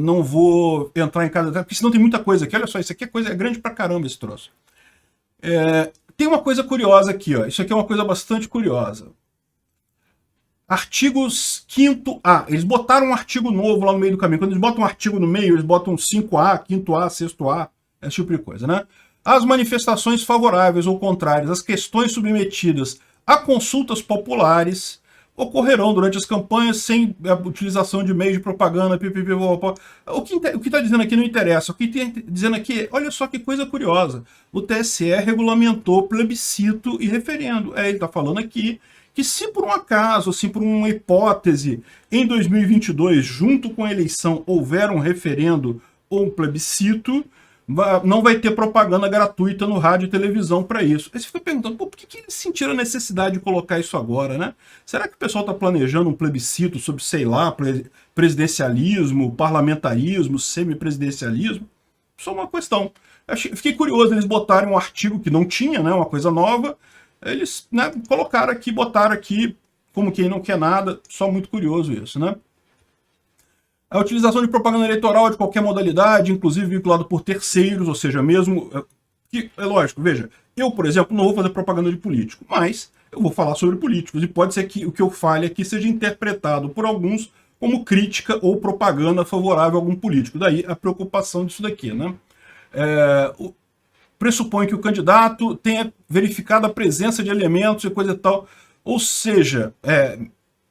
Não vou entrar em cada... Porque senão tem muita coisa aqui. Olha só, isso aqui é grande pra caramba, esse troço. Tem uma coisa curiosa aqui, ó. Isso aqui é uma coisa bastante curiosa. Artigos 5A. Eles botaram um artigo novo lá no meio do caminho. Quando eles botam um artigo no meio, eles botam 5A, 5A, 6A, esse tipo de coisa, né? As manifestações favoráveis ou contrárias às questões submetidas a consultas populares ocorrerão durante as campanhas sem a utilização de meios de propaganda, O que está dizendo aqui não interessa. O que está dizendo aqui, olha só que coisa curiosa. O TSE regulamentou plebiscito e referendo. Ele está falando aqui que se por um acaso, assim, por uma hipótese, em 2022, junto com a eleição, houver um referendo ou um plebiscito, não vai ter propaganda gratuita no rádio e televisão para isso. Aí você fica perguntando, por que eles sentiram a necessidade de colocar isso agora, né? Será que o pessoal está planejando um plebiscito sobre, sei lá, presidencialismo, parlamentarismo, semipresidencialismo? Só uma questão. Fiquei curioso, eles botaram um artigo que não tinha, né, uma coisa nova. Eles, né, colocaram aqui, botaram aqui, como quem não quer nada, só muito curioso isso, né? A utilização de propaganda eleitoral de qualquer modalidade, inclusive vinculado por terceiros, ou seja, mesmo... que é lógico, veja, eu, por exemplo, não vou fazer propaganda de político, mas eu vou falar sobre políticos, e pode ser que o que eu fale aqui seja interpretado por alguns como crítica ou propaganda favorável a algum político. Daí a preocupação disso daqui, né? Pressupõe que o candidato tenha verificado a presença de elementos e coisa e tal. Ou seja,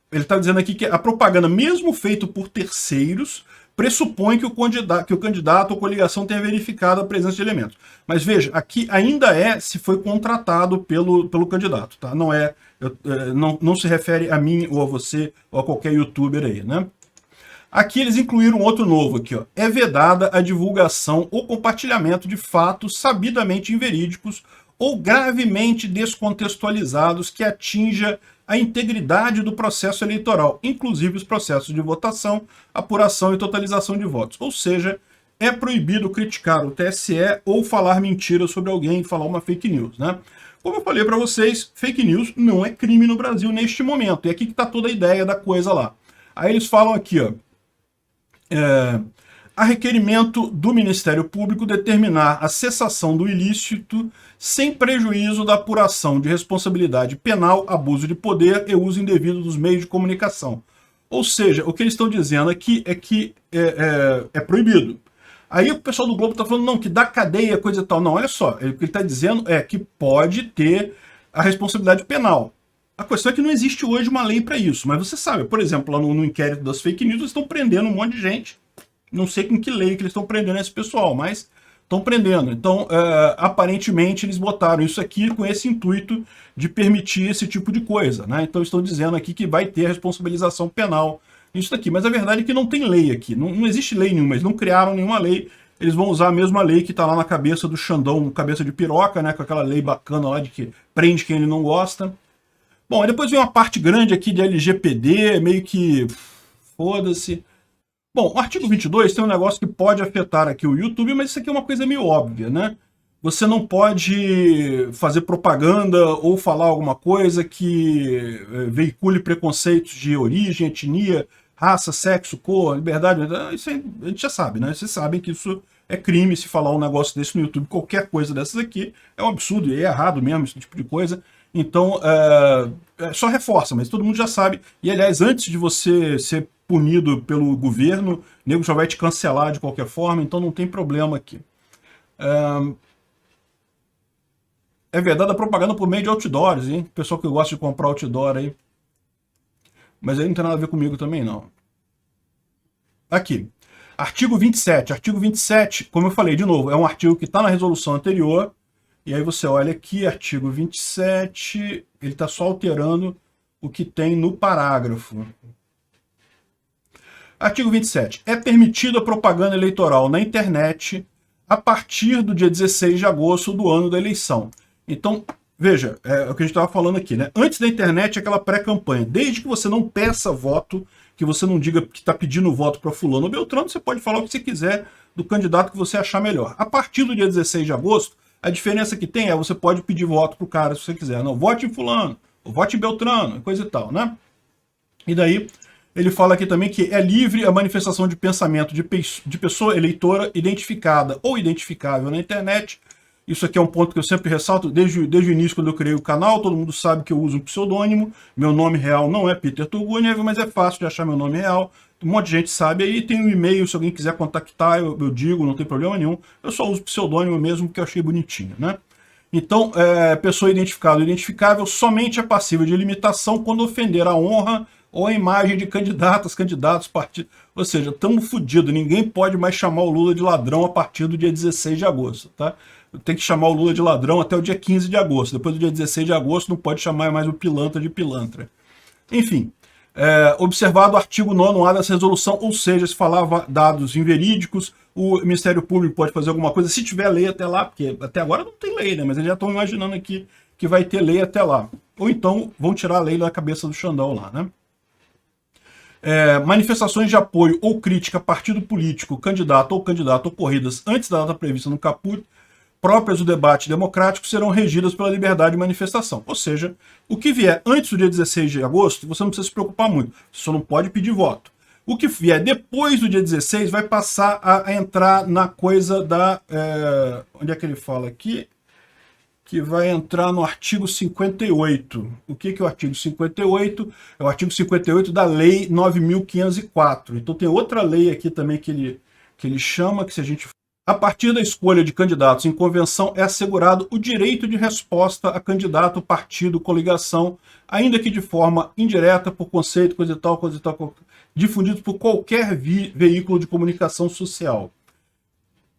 ele está dizendo aqui que a propaganda, mesmo feita por terceiros, pressupõe que o candidato ou coligação tenha verificado a presença de elementos. Mas veja, aqui ainda se foi contratado pelo candidato, tá? Não se refere a mim ou a você ou a qualquer youtuber aí, né? Aqui eles incluíram outro novo aqui, ó. É vedada a divulgação ou compartilhamento de fatos sabidamente inverídicos ou gravemente descontextualizados que atinja a integridade do processo eleitoral, inclusive os processos de votação, apuração e totalização de votos. Ou seja, é proibido criticar o TSE ou falar mentira sobre alguém, falar uma fake news, né? Como eu falei para vocês, fake news não é crime no Brasil neste momento. E aqui que está toda a ideia da coisa lá. Aí eles falam aqui, ó. A requerimento do Ministério Público determinar a cessação do ilícito sem prejuízo da apuração de responsabilidade penal, abuso de poder e uso indevido dos meios de comunicação. Ou seja, o que eles estão dizendo aqui é que é proibido. Aí o pessoal do Globo está falando, não, que dá cadeia, coisa e tal. Não, olha só, o que ele está dizendo é que pode ter a responsabilidade penal. A questão é que não existe hoje uma lei para isso, mas você sabe, por exemplo, lá no inquérito das fake news, eles estão prendendo um monte de gente. Não sei com que lei que eles estão prendendo esse pessoal, mas estão prendendo. Então, aparentemente, eles botaram isso aqui com esse intuito de permitir esse tipo de coisa, né? Então, estão dizendo aqui que vai ter responsabilização penal nisso daqui. Mas a verdade é que não tem lei aqui. Não existe lei nenhuma. Eles não criaram nenhuma lei. Eles vão usar a mesma lei que está lá na cabeça do Xandão, cabeça de piroca, né? Com aquela lei bacana lá de que prende quem ele não gosta. Bom, depois vem uma parte grande aqui de LGPD, meio que foda-se. Bom, o artigo 22 tem um negócio que pode afetar aqui o YouTube, mas isso aqui é uma coisa meio óbvia, né? Você não pode fazer propaganda ou falar alguma coisa que veicule preconceitos de origem, etnia, raça, sexo, cor, liberdade. Isso aí, a gente já sabe, né? Vocês sabem que isso é crime se falar um negócio desse no YouTube. Qualquer coisa dessas aqui é um absurdo e é errado mesmo, esse tipo de coisa. Então, só reforça, mas todo mundo já sabe. E, aliás, antes de você ser punido pelo governo, o nego já vai te cancelar de qualquer forma, então não tem problema aqui. É verdade a propaganda por meio de outdoors, hein? Pessoal que gosta de comprar outdoor aí. Mas aí não tem nada a ver comigo também, não. Aqui. Artigo 27. Artigo 27, como eu falei, de novo, é um artigo que está na resolução anterior. E aí você olha aqui, artigo 27, ele está só alterando o que tem no parágrafo. Artigo 27. É permitida a propaganda eleitoral na internet a partir do dia 16 de agosto do ano da eleição. Então, veja, é o que a gente estava falando aqui, né? Antes da internet, aquela pré-campanha. Desde que você não peça voto, que você não diga que está pedindo voto para fulano ou Beltrano, você pode falar o que você quiser do candidato que você achar melhor. A partir do dia 16 de agosto, a diferença que tem é você pode pedir voto para o cara se você quiser. Não, vote em fulano, ou vote em Beltrano, coisa e tal, né? E daí, ele fala aqui também que é livre a manifestação de pensamento de pessoa eleitora identificada ou identificável na internet. Isso aqui é um ponto que eu sempre ressalto desde o início, quando eu criei o canal. Todo mundo sabe que eu uso um pseudônimo. Meu nome real não é Peter Turguniev, mas é fácil de achar meu nome real. Um monte de gente sabe aí. Tem um e-mail, se alguém quiser contactar, eu digo, não tem problema nenhum. Eu só uso pseudônimo mesmo, porque eu achei bonitinho, né? Então, pessoa identificada ou identificável somente é passível de limitação quando ofender a honra ou a imagem de candidatos, partidos. Ou seja, estamos fodidos. Ninguém pode mais chamar o Lula de ladrão a partir do dia 16 de agosto, tá? Tem que chamar o Lula de ladrão até o dia 15 de agosto. Depois do dia 16 de agosto não pode chamar mais o pilantra de pilantra. Enfim, observado o artigo 9º dessa resolução, ou seja, se falava dados inverídicos, o Ministério Público pode fazer alguma coisa, se tiver lei até lá, porque até agora não tem lei, né? Mas eles já estão imaginando aqui que vai ter lei até lá. Ou então vão tirar a lei da cabeça do Xandão lá, né? Manifestações de apoio ou crítica a partido político, candidato ocorridas antes da data prevista no caput, próprias do debate democrático, serão regidas pela liberdade de manifestação. Ou seja, o que vier antes do dia 16 de agosto, você não precisa se preocupar muito, você só não pode pedir voto. O que vier depois do dia 16 vai passar a entrar na coisa da... onde é que ele fala aqui? Que vai entrar no artigo 58. O que é o artigo 58? É o artigo 58 da Lei 9.504. Então tem outra lei aqui também que ele chama, que se a gente... A partir da escolha de candidatos em convenção é assegurado o direito de resposta a candidato, partido, coligação, ainda que de forma indireta, por conceito, coisa e tal, difundido por qualquer veículo de comunicação social.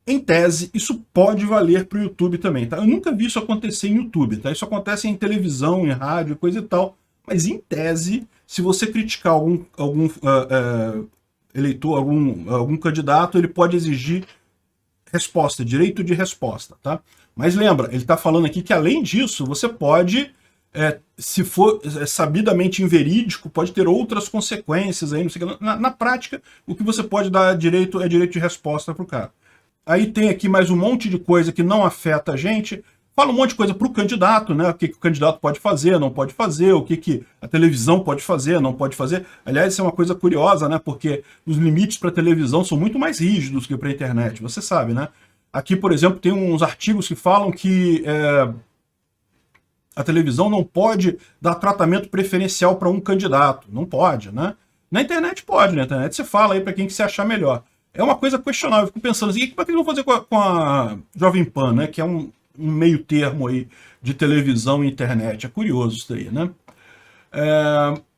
Em tese, isso pode valer para o YouTube também, tá? Eu nunca vi isso acontecer em YouTube, tá? Isso acontece em televisão, em rádio, coisa e tal. Mas em tese, se você criticar algum eleitor, algum candidato, ele pode exigir resposta, direito de resposta, tá? Mas lembra, ele está falando aqui que além disso, você pode, se for sabidamente inverídico, pode ter outras consequências aí, não sei o que. Na prática, o que você pode dar direito é direito de resposta para o cara. Aí tem aqui mais um monte de coisa que não afeta a gente. Fala um monte de coisa para o candidato, né? O que o candidato pode fazer, não pode fazer, o que a televisão pode fazer, não pode fazer. Aliás, isso é uma coisa curiosa, né? Porque os limites para a televisão são muito mais rígidos que para a internet, você sabe, né? Aqui, por exemplo, tem uns artigos que falam que a televisão não pode dar tratamento preferencial para um candidato. Não pode, né? Na internet pode, na internet você fala aí para quem que você achar melhor. É uma coisa questionável, eu fico pensando assim, como é que eles vão fazer com a Jovem Pan, né? Que é um meio termo aí de televisão e internet. É curioso isso aí, né?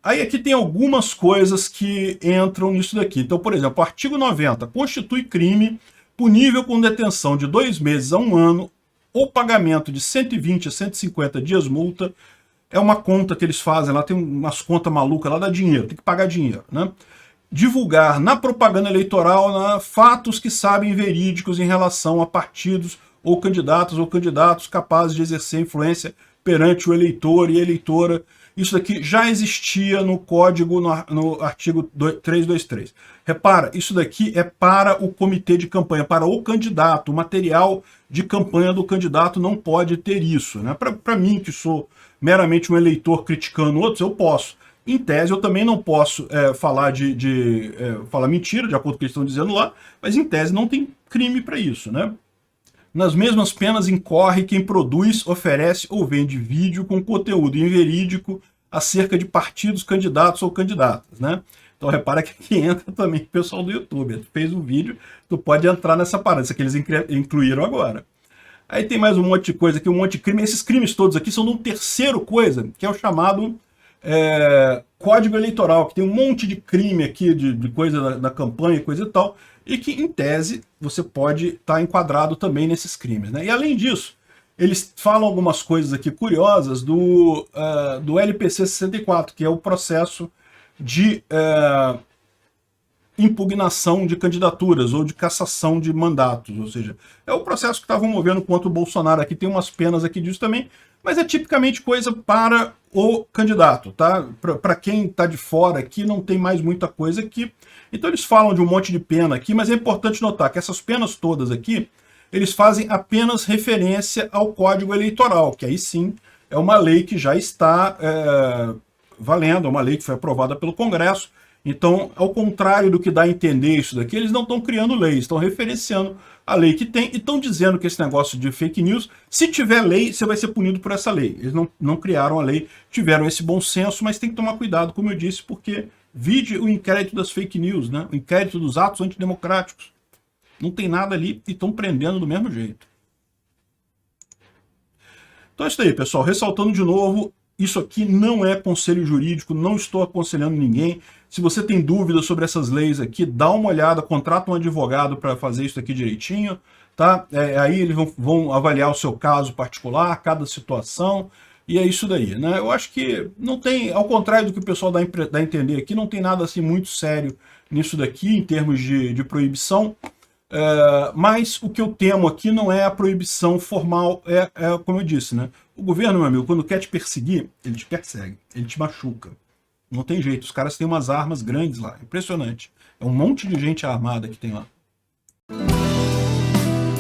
Aí aqui tem algumas coisas que entram nisso daqui. Então, por exemplo, o artigo 90 constitui crime punível com detenção de 2 meses a 1 ano ou pagamento de 120 a 150 dias multa. É uma conta que eles fazem lá, tem umas contas malucas lá, dá dinheiro, tem que pagar dinheiro, né? Divulgar na propaganda eleitoral fatos que sabem verídicos em relação a partidos ou candidatos capazes de exercer influência perante o eleitor e eleitora. Isso daqui já existia no código, no artigo 323. Repara, isso daqui é para o comitê de campanha, para o candidato. O material de campanha do candidato não pode ter isso, né? Para mim, que sou meramente um eleitor criticando outros, eu posso. Em tese, eu também não posso falar falar mentira, de acordo com o que eles estão dizendo lá, mas em tese não tem crime para isso, né? Nas mesmas penas incorre quem produz, oferece ou vende vídeo com conteúdo inverídico acerca de partidos, candidatos ou candidatas, né? Então repara que aqui entra também o pessoal do YouTube. Tu fez um vídeo, tu pode entrar nessa parada, isso aqui eles incluíram agora. Aí tem mais um monte de coisa aqui, um monte de crime. Esses crimes todos aqui são de um terceiro coisa, que é o chamado Código Eleitoral, que tem um monte de crime aqui, de coisa da campanha, coisa e tal, e que, em tese, você pode estar enquadrado também nesses crimes, né? E, além disso, eles falam algumas coisas aqui curiosas do LPC 64, que é o processo de impugnação de candidaturas ou de cassação de mandatos, ou seja, é o processo que estavam movendo contra o Bolsonaro. Aqui tem umas penas aqui disso também, mas é tipicamente coisa para o candidato, tá? Para quem está de fora aqui, não tem mais muita coisa aqui. Então eles falam de um monte de pena aqui, mas é importante notar que essas penas todas aqui, eles fazem apenas referência ao Código Eleitoral, que aí sim é uma lei que já está valendo, é uma lei que foi aprovada pelo Congresso. Então, ao contrário do que dá a entender isso daqui, eles não estão criando lei, estão referenciando a lei que tem e estão dizendo que esse negócio de fake news, se tiver lei, você vai ser punido por essa lei. Eles não criaram a lei, tiveram esse bom senso, mas tem que tomar cuidado, como eu disse, porque vide o inquérito das fake news, né? O inquérito dos atos antidemocráticos. Não tem nada ali e estão prendendo do mesmo jeito. Então é isso aí, pessoal. Ressaltando de novo, isso aqui não é conselho jurídico, não estou aconselhando ninguém. Se você tem dúvidas sobre essas leis aqui, dá uma olhada, contrata um advogado para fazer isso aqui direitinho, tá? Aí eles vão avaliar o seu caso particular, cada situação, e é isso daí, né? Eu acho que não tem, ao contrário do que o pessoal dá a entender aqui, não tem nada assim muito sério nisso daqui, em termos de proibição. Mas o que eu temo aqui não é a proibição formal, como eu disse, né? O governo, meu amigo, quando quer te perseguir, ele te persegue, ele te machuca. Não tem jeito, os caras têm umas armas grandes lá, impressionante. É um monte de gente armada que tem lá.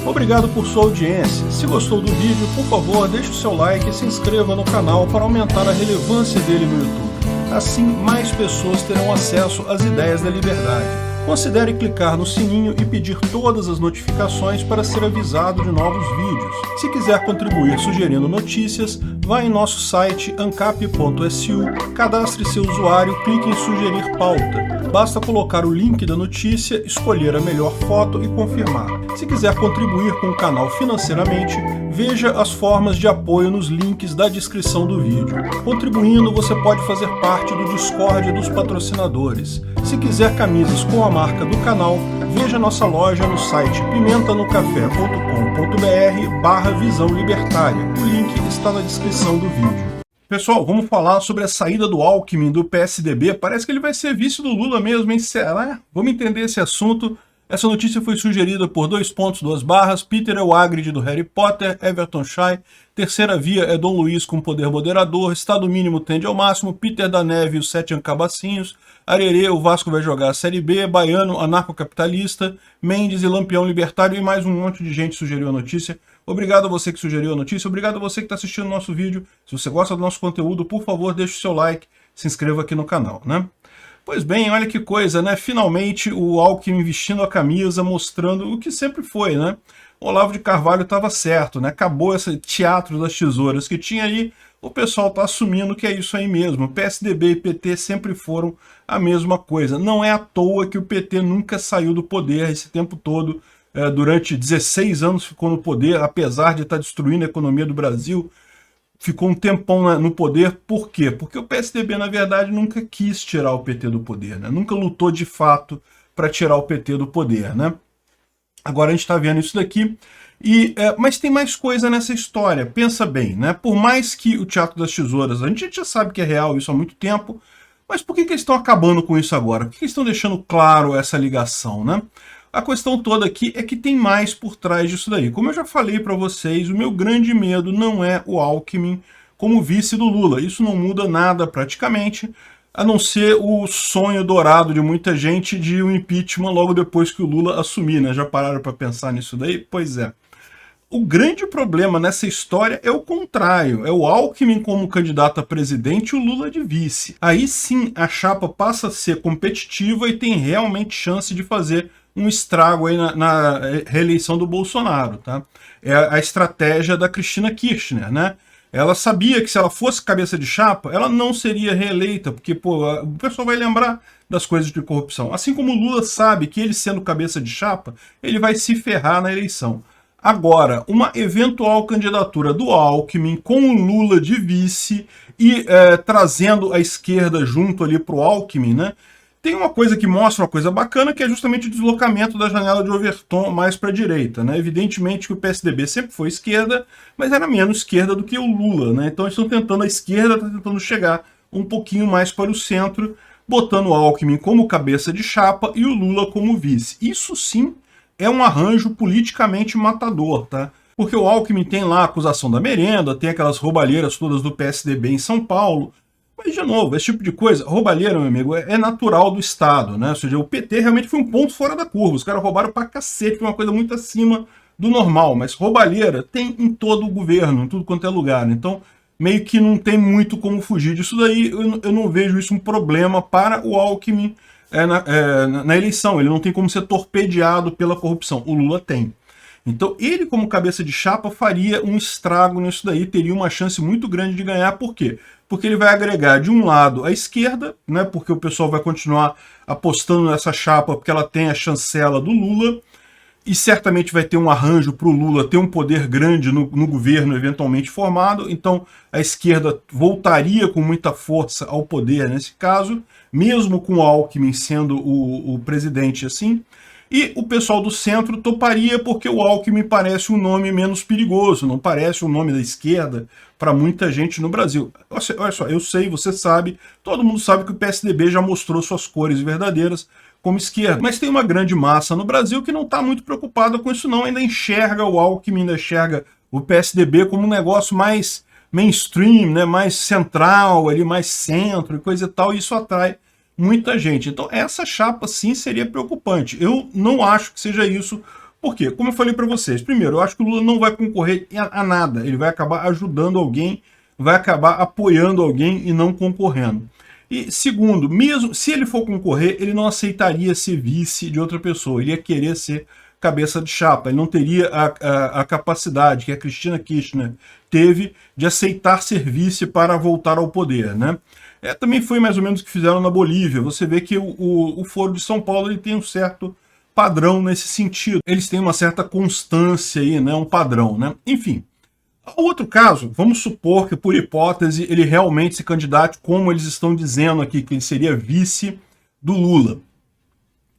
Obrigado por sua audiência. Se gostou do vídeo, por favor, deixe o seu like e se inscreva no canal para aumentar a relevância dele no YouTube. Assim, mais pessoas terão acesso às ideias da liberdade. Considere clicar no sininho e pedir todas as notificações para ser avisado de novos vídeos. Se quiser contribuir sugerindo notícias, vá em nosso site ancap.su, cadastre seu usuário, clique em sugerir pauta. Basta colocar o link da notícia, escolher a melhor foto e confirmar. Se quiser contribuir com o canal financeiramente, veja as formas de apoio nos links da descrição do vídeo. Contribuindo, você pode fazer parte do Discord dos patrocinadores. Se quiser camisas com a marca do canal, veja nossa loja no site pimentanocafé.com.br/visão libertária. O link está na descrição do vídeo. Pessoal, vamos falar sobre a saída do Alckmin do PSDB. Parece que ele vai ser vice do Lula mesmo, hein? Será? Vamos entender esse assunto. Essa notícia foi sugerida por 2 Peter é o Hagrid do Harry Potter, Everton Shai, Terceira Via é Dom Luiz com poder moderador, Estado Mínimo tende ao máximo, Peter da Neve e os 7 Ancabacinhos, Arerê, o Vasco vai jogar a Série B, Baiano, anarcocapitalista, Mendes e Lampião Libertário, e mais um monte de gente sugeriu a notícia. Obrigado a você que sugeriu a notícia, obrigado a você que está assistindo o nosso vídeo. Se você gosta do nosso conteúdo, por favor, deixe o seu like, se inscreva aqui no canal, né? Pois bem, olha que coisa, né? Finalmente o Alckmin vestindo a camisa, mostrando o que sempre foi, né? O Olavo de Carvalho estava certo, né? Acabou esse teatro das tesouras que tinha aí, o pessoal está assumindo que é isso aí mesmo. PSDB e PT sempre foram a mesma coisa. Não é à toa que o PT nunca saiu do poder esse tempo todo, durante 16 anos ficou no poder, apesar de estar destruindo a economia do Brasil, ficou um tempão no poder. Por quê? Porque o PSDB, na verdade, nunca quis tirar o PT do poder, né? Nunca lutou de fato para tirar o PT do poder, né? Agora a gente está vendo isso daqui, mas tem mais coisa nessa história. Pensa bem, né? Por mais que o Teatro das Tesouras, a gente já sabe que é real isso há muito tempo, mas por que eles estão acabando com isso agora? Por que eles estão deixando claro essa ligação, né? A questão toda aqui é que tem mais por trás disso daí. Como eu já falei para vocês, o meu grande medo não é o Alckmin como vice do Lula. Isso não muda nada praticamente, a não ser o sonho dourado de muita gente de um impeachment logo depois que o Lula assumir, né? Já pararam para pensar nisso daí? Pois é. O grande problema nessa história é o contrário, é o Alckmin como candidato a presidente e o Lula de vice. Aí sim a chapa passa a ser competitiva e tem realmente chance de fazer um estrago aí na reeleição do Bolsonaro, tá? É a estratégia da Cristina Kirchner, né? Ela sabia que se ela fosse cabeça de chapa, ela não seria reeleita, porque pô, o pessoal vai lembrar das coisas de corrupção. Assim como o Lula sabe que ele sendo cabeça de chapa, ele vai se ferrar na eleição. Agora, uma eventual candidatura do Alckmin com o Lula de vice e trazendo a esquerda junto ali para o Alckmin, né? Tem uma coisa que mostra uma coisa bacana, que é justamente o deslocamento da janela de Overton mais para a direita, né? Evidentemente que o PSDB sempre foi esquerda, mas era menos esquerda do que o Lula, né? Então eles estão tentando, a esquerda está tentando chegar um pouquinho mais para o centro, botando o Alckmin como cabeça de chapa e o Lula como vice. Isso sim é um arranjo politicamente matador, tá? Porque o Alckmin tem lá a acusação da merenda, tem aquelas roubalheiras todas do PSDB em São Paulo. Mas, de novo, esse tipo de coisa, roubalheira, meu amigo, é natural do Estado, né? Ou seja, o PT realmente foi um ponto fora da curva. Os caras roubaram pra cacete, foi uma coisa muito acima do normal. Mas roubalheira tem em todo o governo, em tudo quanto é lugar. Então, meio que não tem muito como fugir disso daí. Eu não vejo isso um problema para o Alckmin na eleição. Ele não tem como ser torpedeado pela corrupção. O Lula tem. Então, ele, como cabeça de chapa, faria um estrago nisso daí, teria uma chance muito grande de ganhar. Por quê? Porque ele vai agregar, de um lado, a esquerda, né, porque o pessoal vai continuar apostando nessa chapa, porque ela tem a chancela do Lula, e certamente vai ter um arranjo para o Lula ter um poder grande no governo eventualmente formado. Então, a esquerda voltaria com muita força ao poder nesse caso, mesmo com o Alckmin sendo o presidente assim. E o pessoal do centro toparia porque o Alckmin parece um nome menos perigoso, não parece um nome da esquerda para muita gente no Brasil. Olha só, eu sei, você sabe, todo mundo sabe que o PSDB já mostrou suas cores verdadeiras como esquerda, mas tem uma grande massa no Brasil que não está muito preocupada com isso não, ainda enxerga o Alckmin, ainda enxerga o PSDB como um negócio mais mainstream, né, mais central, ali, mais centro e coisa e tal, e isso atrai muita gente. Então essa chapa sim seria preocupante. Eu não acho que seja isso. Por quê? Como eu falei para vocês, primeiro, eu acho que o Lula não vai concorrer a nada. Ele vai acabar ajudando alguém, vai acabar apoiando alguém e não concorrendo. E segundo, mesmo se ele for concorrer, ele não aceitaria ser vice de outra pessoa. Ele ia querer ser cabeça de chapa. Ele não teria a capacidade que a Cristina Kirchner teve de aceitar ser vice para voltar ao poder, né? Também foi mais ou menos o que fizeram na Bolívia. Você vê que o Foro de São Paulo ele tem um certo padrão nesse sentido. Eles têm uma certa constância aí, né? Um padrão, né? Enfim. O outro caso, vamos supor que, por hipótese, ele realmente se candidate, como eles estão dizendo aqui, que ele seria vice do Lula.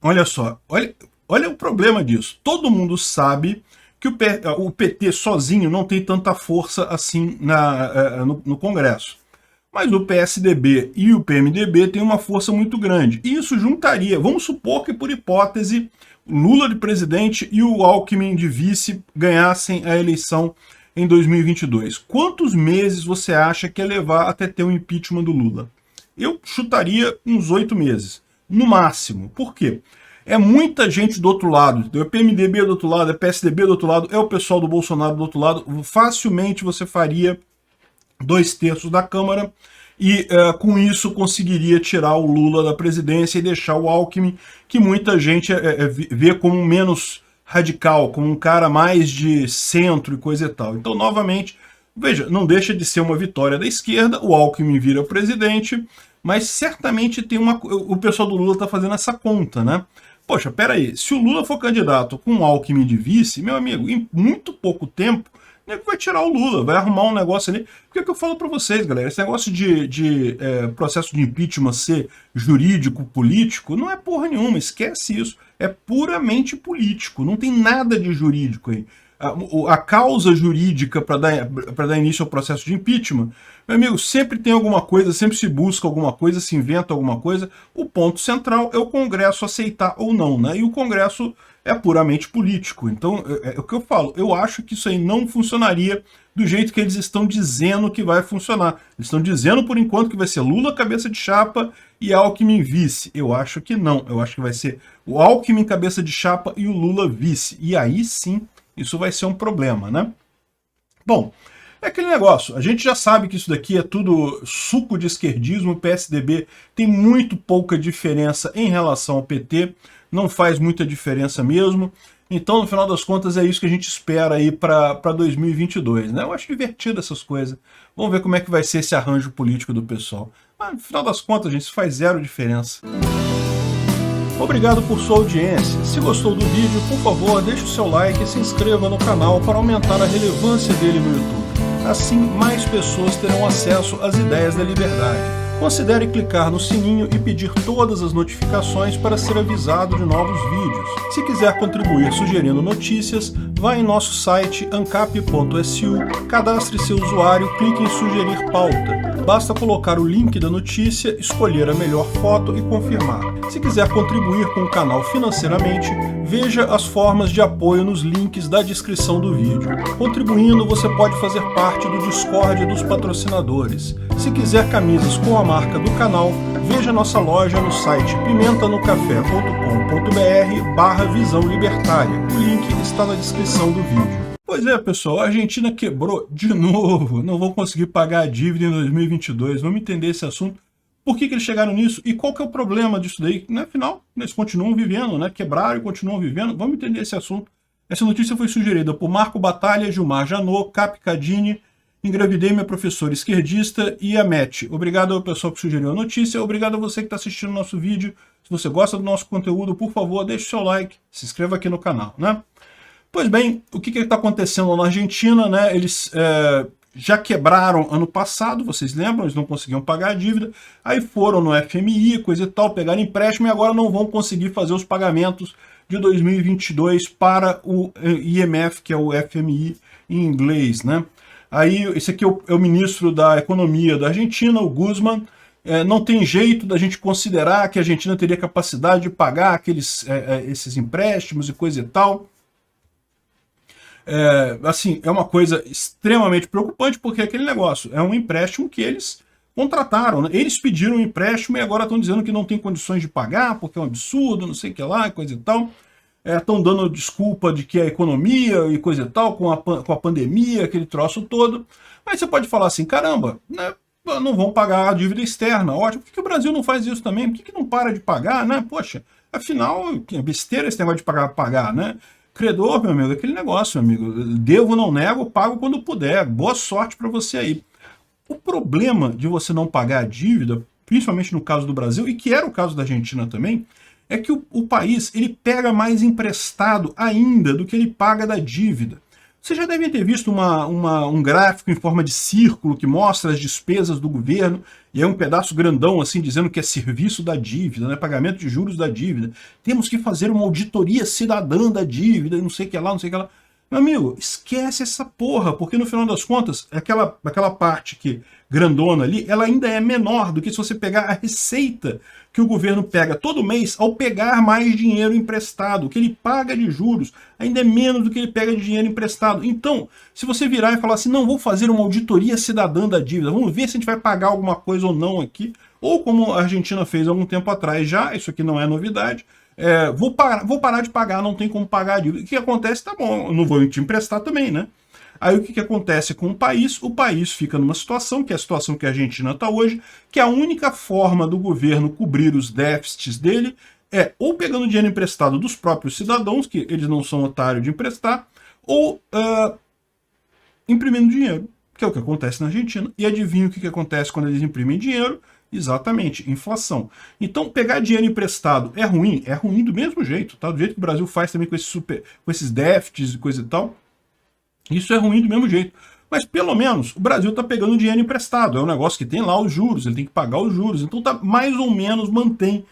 Olha só, olha o problema disso. Todo mundo sabe que o PT sozinho não tem tanta força assim no Congresso. Mas o PSDB e o PMDB têm uma força muito grande. E isso juntaria, vamos supor que por hipótese, Lula de presidente e o Alckmin de vice ganhassem a eleição em 2022. Quantos meses você acha que ia levar até ter o impeachment do Lula? Eu chutaria uns 8 meses, no máximo. Por quê? É muita gente do outro lado, é o PMDB do outro lado, é o PSDB do outro lado, é o pessoal do Bolsonaro do outro lado. Facilmente você faria 2/3 da Câmara e com isso conseguiria tirar o Lula da presidência e deixar o Alckmin, que muita gente vê como menos radical, como um cara mais de centro e coisa e tal. Então, novamente, veja, não deixa de ser uma vitória da esquerda, o Alckmin vira presidente, mas certamente tem o pessoal do Lula está fazendo essa conta, né? Poxa, peraí, se o Lula for candidato com o Alckmin de vice, meu amigo, em muito pouco tempo, o nego vai tirar o Lula, vai arrumar um negócio ali. Porque é o que eu falo para vocês, galera, esse negócio de processo de impeachment ser jurídico, político, não é porra nenhuma, esquece isso. É puramente político, não tem nada de jurídico aí. A causa jurídica para dar início ao processo de impeachment, meu amigo, sempre tem alguma coisa, sempre se busca alguma coisa, se inventa alguma coisa. O ponto central é o Congresso aceitar ou não, né? E o Congresso é puramente político. Então, é o que eu falo, eu acho que isso aí não funcionaria do jeito que eles estão dizendo que vai funcionar. Eles estão dizendo, por enquanto, que vai ser Lula cabeça de chapa e Alckmin vice. Eu acho que não. Eu acho que vai ser o Alckmin cabeça de chapa e o Lula vice. E aí sim, isso vai ser um problema, né? Bom, é aquele negócio. A gente já sabe que isso daqui é tudo suco de esquerdismo. O PSDB tem muito pouca diferença em relação ao PT. Não faz muita diferença mesmo. Então, no final das contas, é isso que a gente espera aí para 2022, né? Eu acho divertido essas coisas. Vamos ver como é que vai ser esse arranjo político do pessoal. Mas, no final das contas, gente, isso faz zero diferença. Obrigado por sua audiência. Se gostou do vídeo, por favor, deixe o seu like e se inscreva no canal para aumentar a relevância dele no YouTube. Assim, mais pessoas terão acesso às ideias da liberdade. Considere clicar no sininho e pedir todas as notificações para ser avisado de novos vídeos. Se quiser contribuir sugerindo notícias, vá em nosso site ancap.su, cadastre seu usuário, clique em sugerir pauta. Basta colocar o link da notícia, escolher a melhor foto e confirmar. Se quiser contribuir com o canal financeiramente, veja as formas de apoio nos links da descrição do vídeo. Contribuindo, você pode fazer parte do Discord dos patrocinadores. Se quiser camisas com a marca do canal, veja nossa loja no site pimentanocafé.com.br/visão libertária. O link está na descrição do vídeo. Pois é, pessoal, a Argentina quebrou de novo. Não vão conseguir pagar a dívida em 2022. Vamos entender esse assunto. Por que eles chegaram nisso? E qual que é o problema disso daí? Afinal, eles continuam vivendo, né? Quebraram e continuam vivendo. Vamos entender esse assunto. Essa notícia foi sugerida por Marco Batalha, Gilmar Janot, Cap Cadini, Engravidei Minha Professora Esquerdista e a Met. Obrigado ao pessoal que sugeriu a notícia. Obrigado a você que está assistindo o nosso vídeo. Se você gosta do nosso conteúdo, por favor, deixe o seu like, se inscreva aqui no canal, né? Pois bem, o que está acontecendo na Argentina, né? Eles já quebraram ano passado, vocês lembram? Eles não conseguiam pagar a dívida, aí foram no FMI, coisa e tal, pegaram empréstimo e agora não vão conseguir fazer os pagamentos de 2022 para o IMF, que é o FMI em inglês, né? Aí, esse aqui é o ministro da Economia da Argentina, o Guzmán. Não tem jeito da gente considerar que a Argentina teria capacidade de pagar esses empréstimos e coisa e tal. Assim, é uma coisa extremamente preocupante, porque é aquele negócio, é um empréstimo que eles contrataram, né? Eles pediram um empréstimo e agora estão dizendo que não tem condições de pagar, porque é um absurdo, não sei o que lá, coisa e tal. Estão dando desculpa de que a economia e coisa e tal, com a pandemia, aquele troço todo. Mas você pode falar assim, caramba, né, não vão pagar a dívida externa, ótimo, por que o Brasil não faz isso também? Por que não para de pagar, né? Poxa, afinal, é besteira esse negócio de pagar, né? Credor, meu amigo, aquele negócio, meu amigo, devo, não nego, pago quando puder, boa sorte para você aí. O problema de você não pagar a dívida, principalmente no caso do Brasil, e que era o caso da Argentina também, é que o país ele pega mais emprestado ainda do que ele paga da dívida. Vocês já devem ter visto um gráfico em forma de círculo que mostra as despesas do governo, e é um pedaço grandão assim dizendo que é serviço da dívida, né, pagamento de juros da dívida. Temos que fazer uma auditoria cidadã da dívida, não sei o que lá, não sei o que lá. Meu amigo, esquece essa porra, porque no final das contas, aquela parte que grandona ali, ela ainda é menor do que se você pegar a receita que o governo pega todo mês ao pegar mais dinheiro emprestado. O que ele paga de juros ainda é menos do que ele pega de dinheiro emprestado. Então, se você virar e falar assim, não, vou fazer uma auditoria cidadã da dívida, vamos ver se a gente vai pagar alguma coisa ou não aqui, ou como a Argentina fez há algum tempo atrás já, isso aqui não é novidade, vou parar de pagar, não tem como pagar a dívida. O que acontece? Tá bom, eu não vou te emprestar também, né? Aí o que acontece com o país? O país fica numa situação, que é a situação que a Argentina está hoje, que a única forma do governo cobrir os déficits dele é ou pegando dinheiro emprestado dos próprios cidadãos, que eles não são otários de emprestar, ou imprimindo dinheiro, que é o que acontece na Argentina. E adivinha o que acontece quando eles imprimem dinheiro? Exatamente, inflação. Então, pegar dinheiro emprestado é ruim? É ruim do mesmo jeito, tá? Do jeito que o Brasil faz também com esses déficits e coisa e tal. Isso é ruim do mesmo jeito. Mas, pelo menos, o Brasil está pegando dinheiro emprestado. É um negócio que tem lá os juros, ele tem que pagar os juros. Então, mais ou menos mantém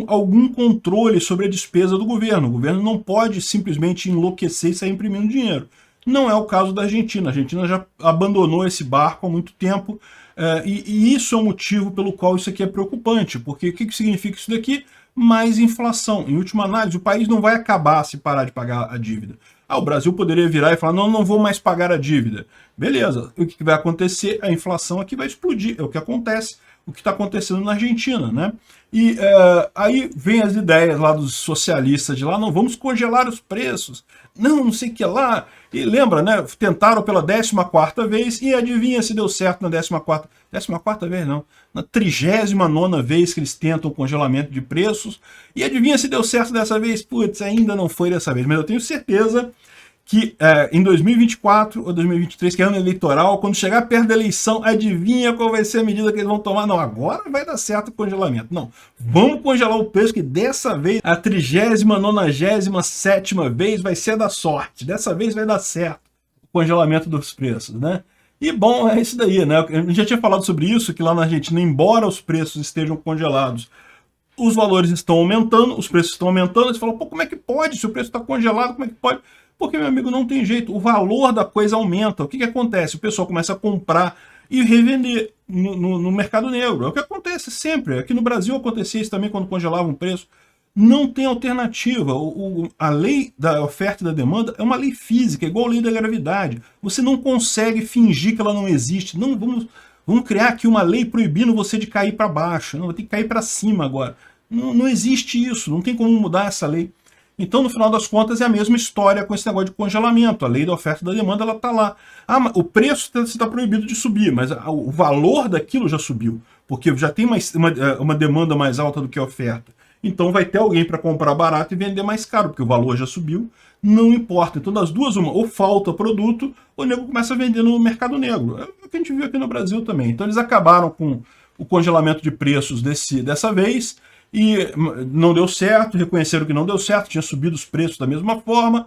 algum controle sobre a despesa do governo. O governo não pode simplesmente enlouquecer e sair imprimindo dinheiro. Não é o caso da Argentina. A Argentina já abandonou esse barco há muito tempo. E isso é o motivo pelo qual isso aqui é preocupante. Porque o que significa isso daqui? Mais inflação. Em última análise, o país não vai acabar se parar de pagar a dívida. O Brasil poderia virar e falar, não vou mais pagar a dívida. Beleza, o que vai acontecer? A inflação aqui vai explodir, é o que acontece, o que está acontecendo na Argentina, né? E aí vem as ideias lá dos socialistas de lá, não, vamos congelar os preços, não sei o que lá. E lembra, né? Tentaram pela 14ª vez e adivinha se deu certo na 14ª vez não, na 39ª vez que eles tentam congelamento de preços. E adivinha se deu certo dessa vez? Putz, ainda não foi dessa vez, mas eu tenho certeza que em 2024 ou 2023, que é ano eleitoral, quando chegar perto da eleição, adivinha qual vai ser a medida que eles vão tomar? Não, agora vai dar certo o congelamento. Não, vamos congelar o preço, que dessa vez, a 39ª vez vai ser da sorte. Dessa vez vai dar certo o congelamento dos preços, né? E bom, é isso daí, né? Eu já tinha falado sobre isso, que lá na Argentina, embora os preços estejam congelados, os valores estão aumentando, os preços estão aumentando. Você fala, pô, como é que pode? Se o preço está congelado, como é que pode? Porque, meu amigo, não tem jeito. O valor da coisa aumenta. O que acontece? O pessoal começa a comprar e revender no mercado negro. É o que acontece sempre. Aqui no Brasil acontecia isso também quando congelava um preço. Não tem alternativa. A lei da oferta e da demanda é uma lei física, igual a lei da gravidade. Você não consegue fingir que ela não existe. Não, vamos criar aqui uma lei proibindo você de cair para baixo. Não, vai ter que cair para cima agora. Não existe isso. Não tem como mudar essa lei. Então, no final das contas, é a mesma história com esse negócio de congelamento. A lei da oferta e da demanda, ela está lá. Ah, o preço está proibido de subir, mas o valor daquilo já subiu, porque já tem uma demanda mais alta do que a oferta. Então vai ter alguém para comprar barato e vender mais caro, porque o valor já subiu, não importa. Então, das duas, uma, ou falta produto, ou o nego começa a vender no mercado negro. É o que a gente viu aqui no Brasil também. Então, eles acabaram com o congelamento de preços dessa vez, e não deu certo, reconheceram que não deu certo, tinha subido os preços da mesma forma.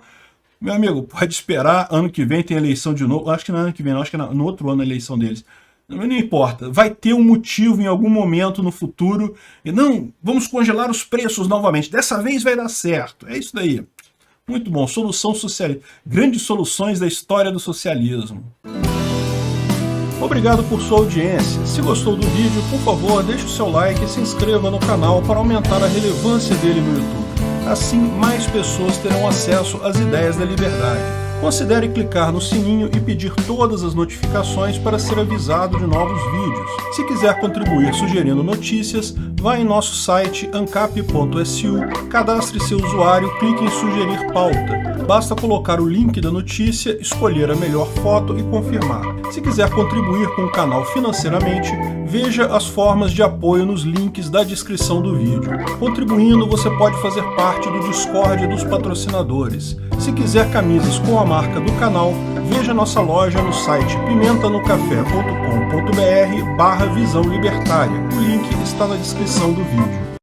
Meu amigo, pode esperar, ano que vem tem eleição de novo, acho que não é ano que vem, não, acho que é no outro ano a eleição deles. Não importa, vai ter um motivo em algum momento no futuro, e não, vamos congelar os preços novamente, dessa vez vai dar certo, é isso daí. Muito bom, solução socialista, grandes soluções da história do socialismo. Obrigado por sua audiência. Se gostou do vídeo, por favor, deixe o seu like e se inscreva no canal para aumentar a relevância dele no YouTube. Assim, mais pessoas terão acesso às ideias da liberdade. Considere clicar no sininho e pedir todas as notificações para ser avisado de novos vídeos. Se quiser contribuir sugerindo notícias, vá em nosso site ancap.su, cadastre seu usuário, clique em sugerir pauta. Basta colocar o link da notícia, escolher a melhor foto e confirmar. Se quiser contribuir com o canal financeiramente, veja as formas de apoio nos links da descrição do vídeo. Contribuindo, você pode fazer parte do Discord dos patrocinadores. Se quiser camisas com a marca do canal, veja nossa loja no site pimentanocafé.com.br/visão libertária. O link está na descrição do vídeo.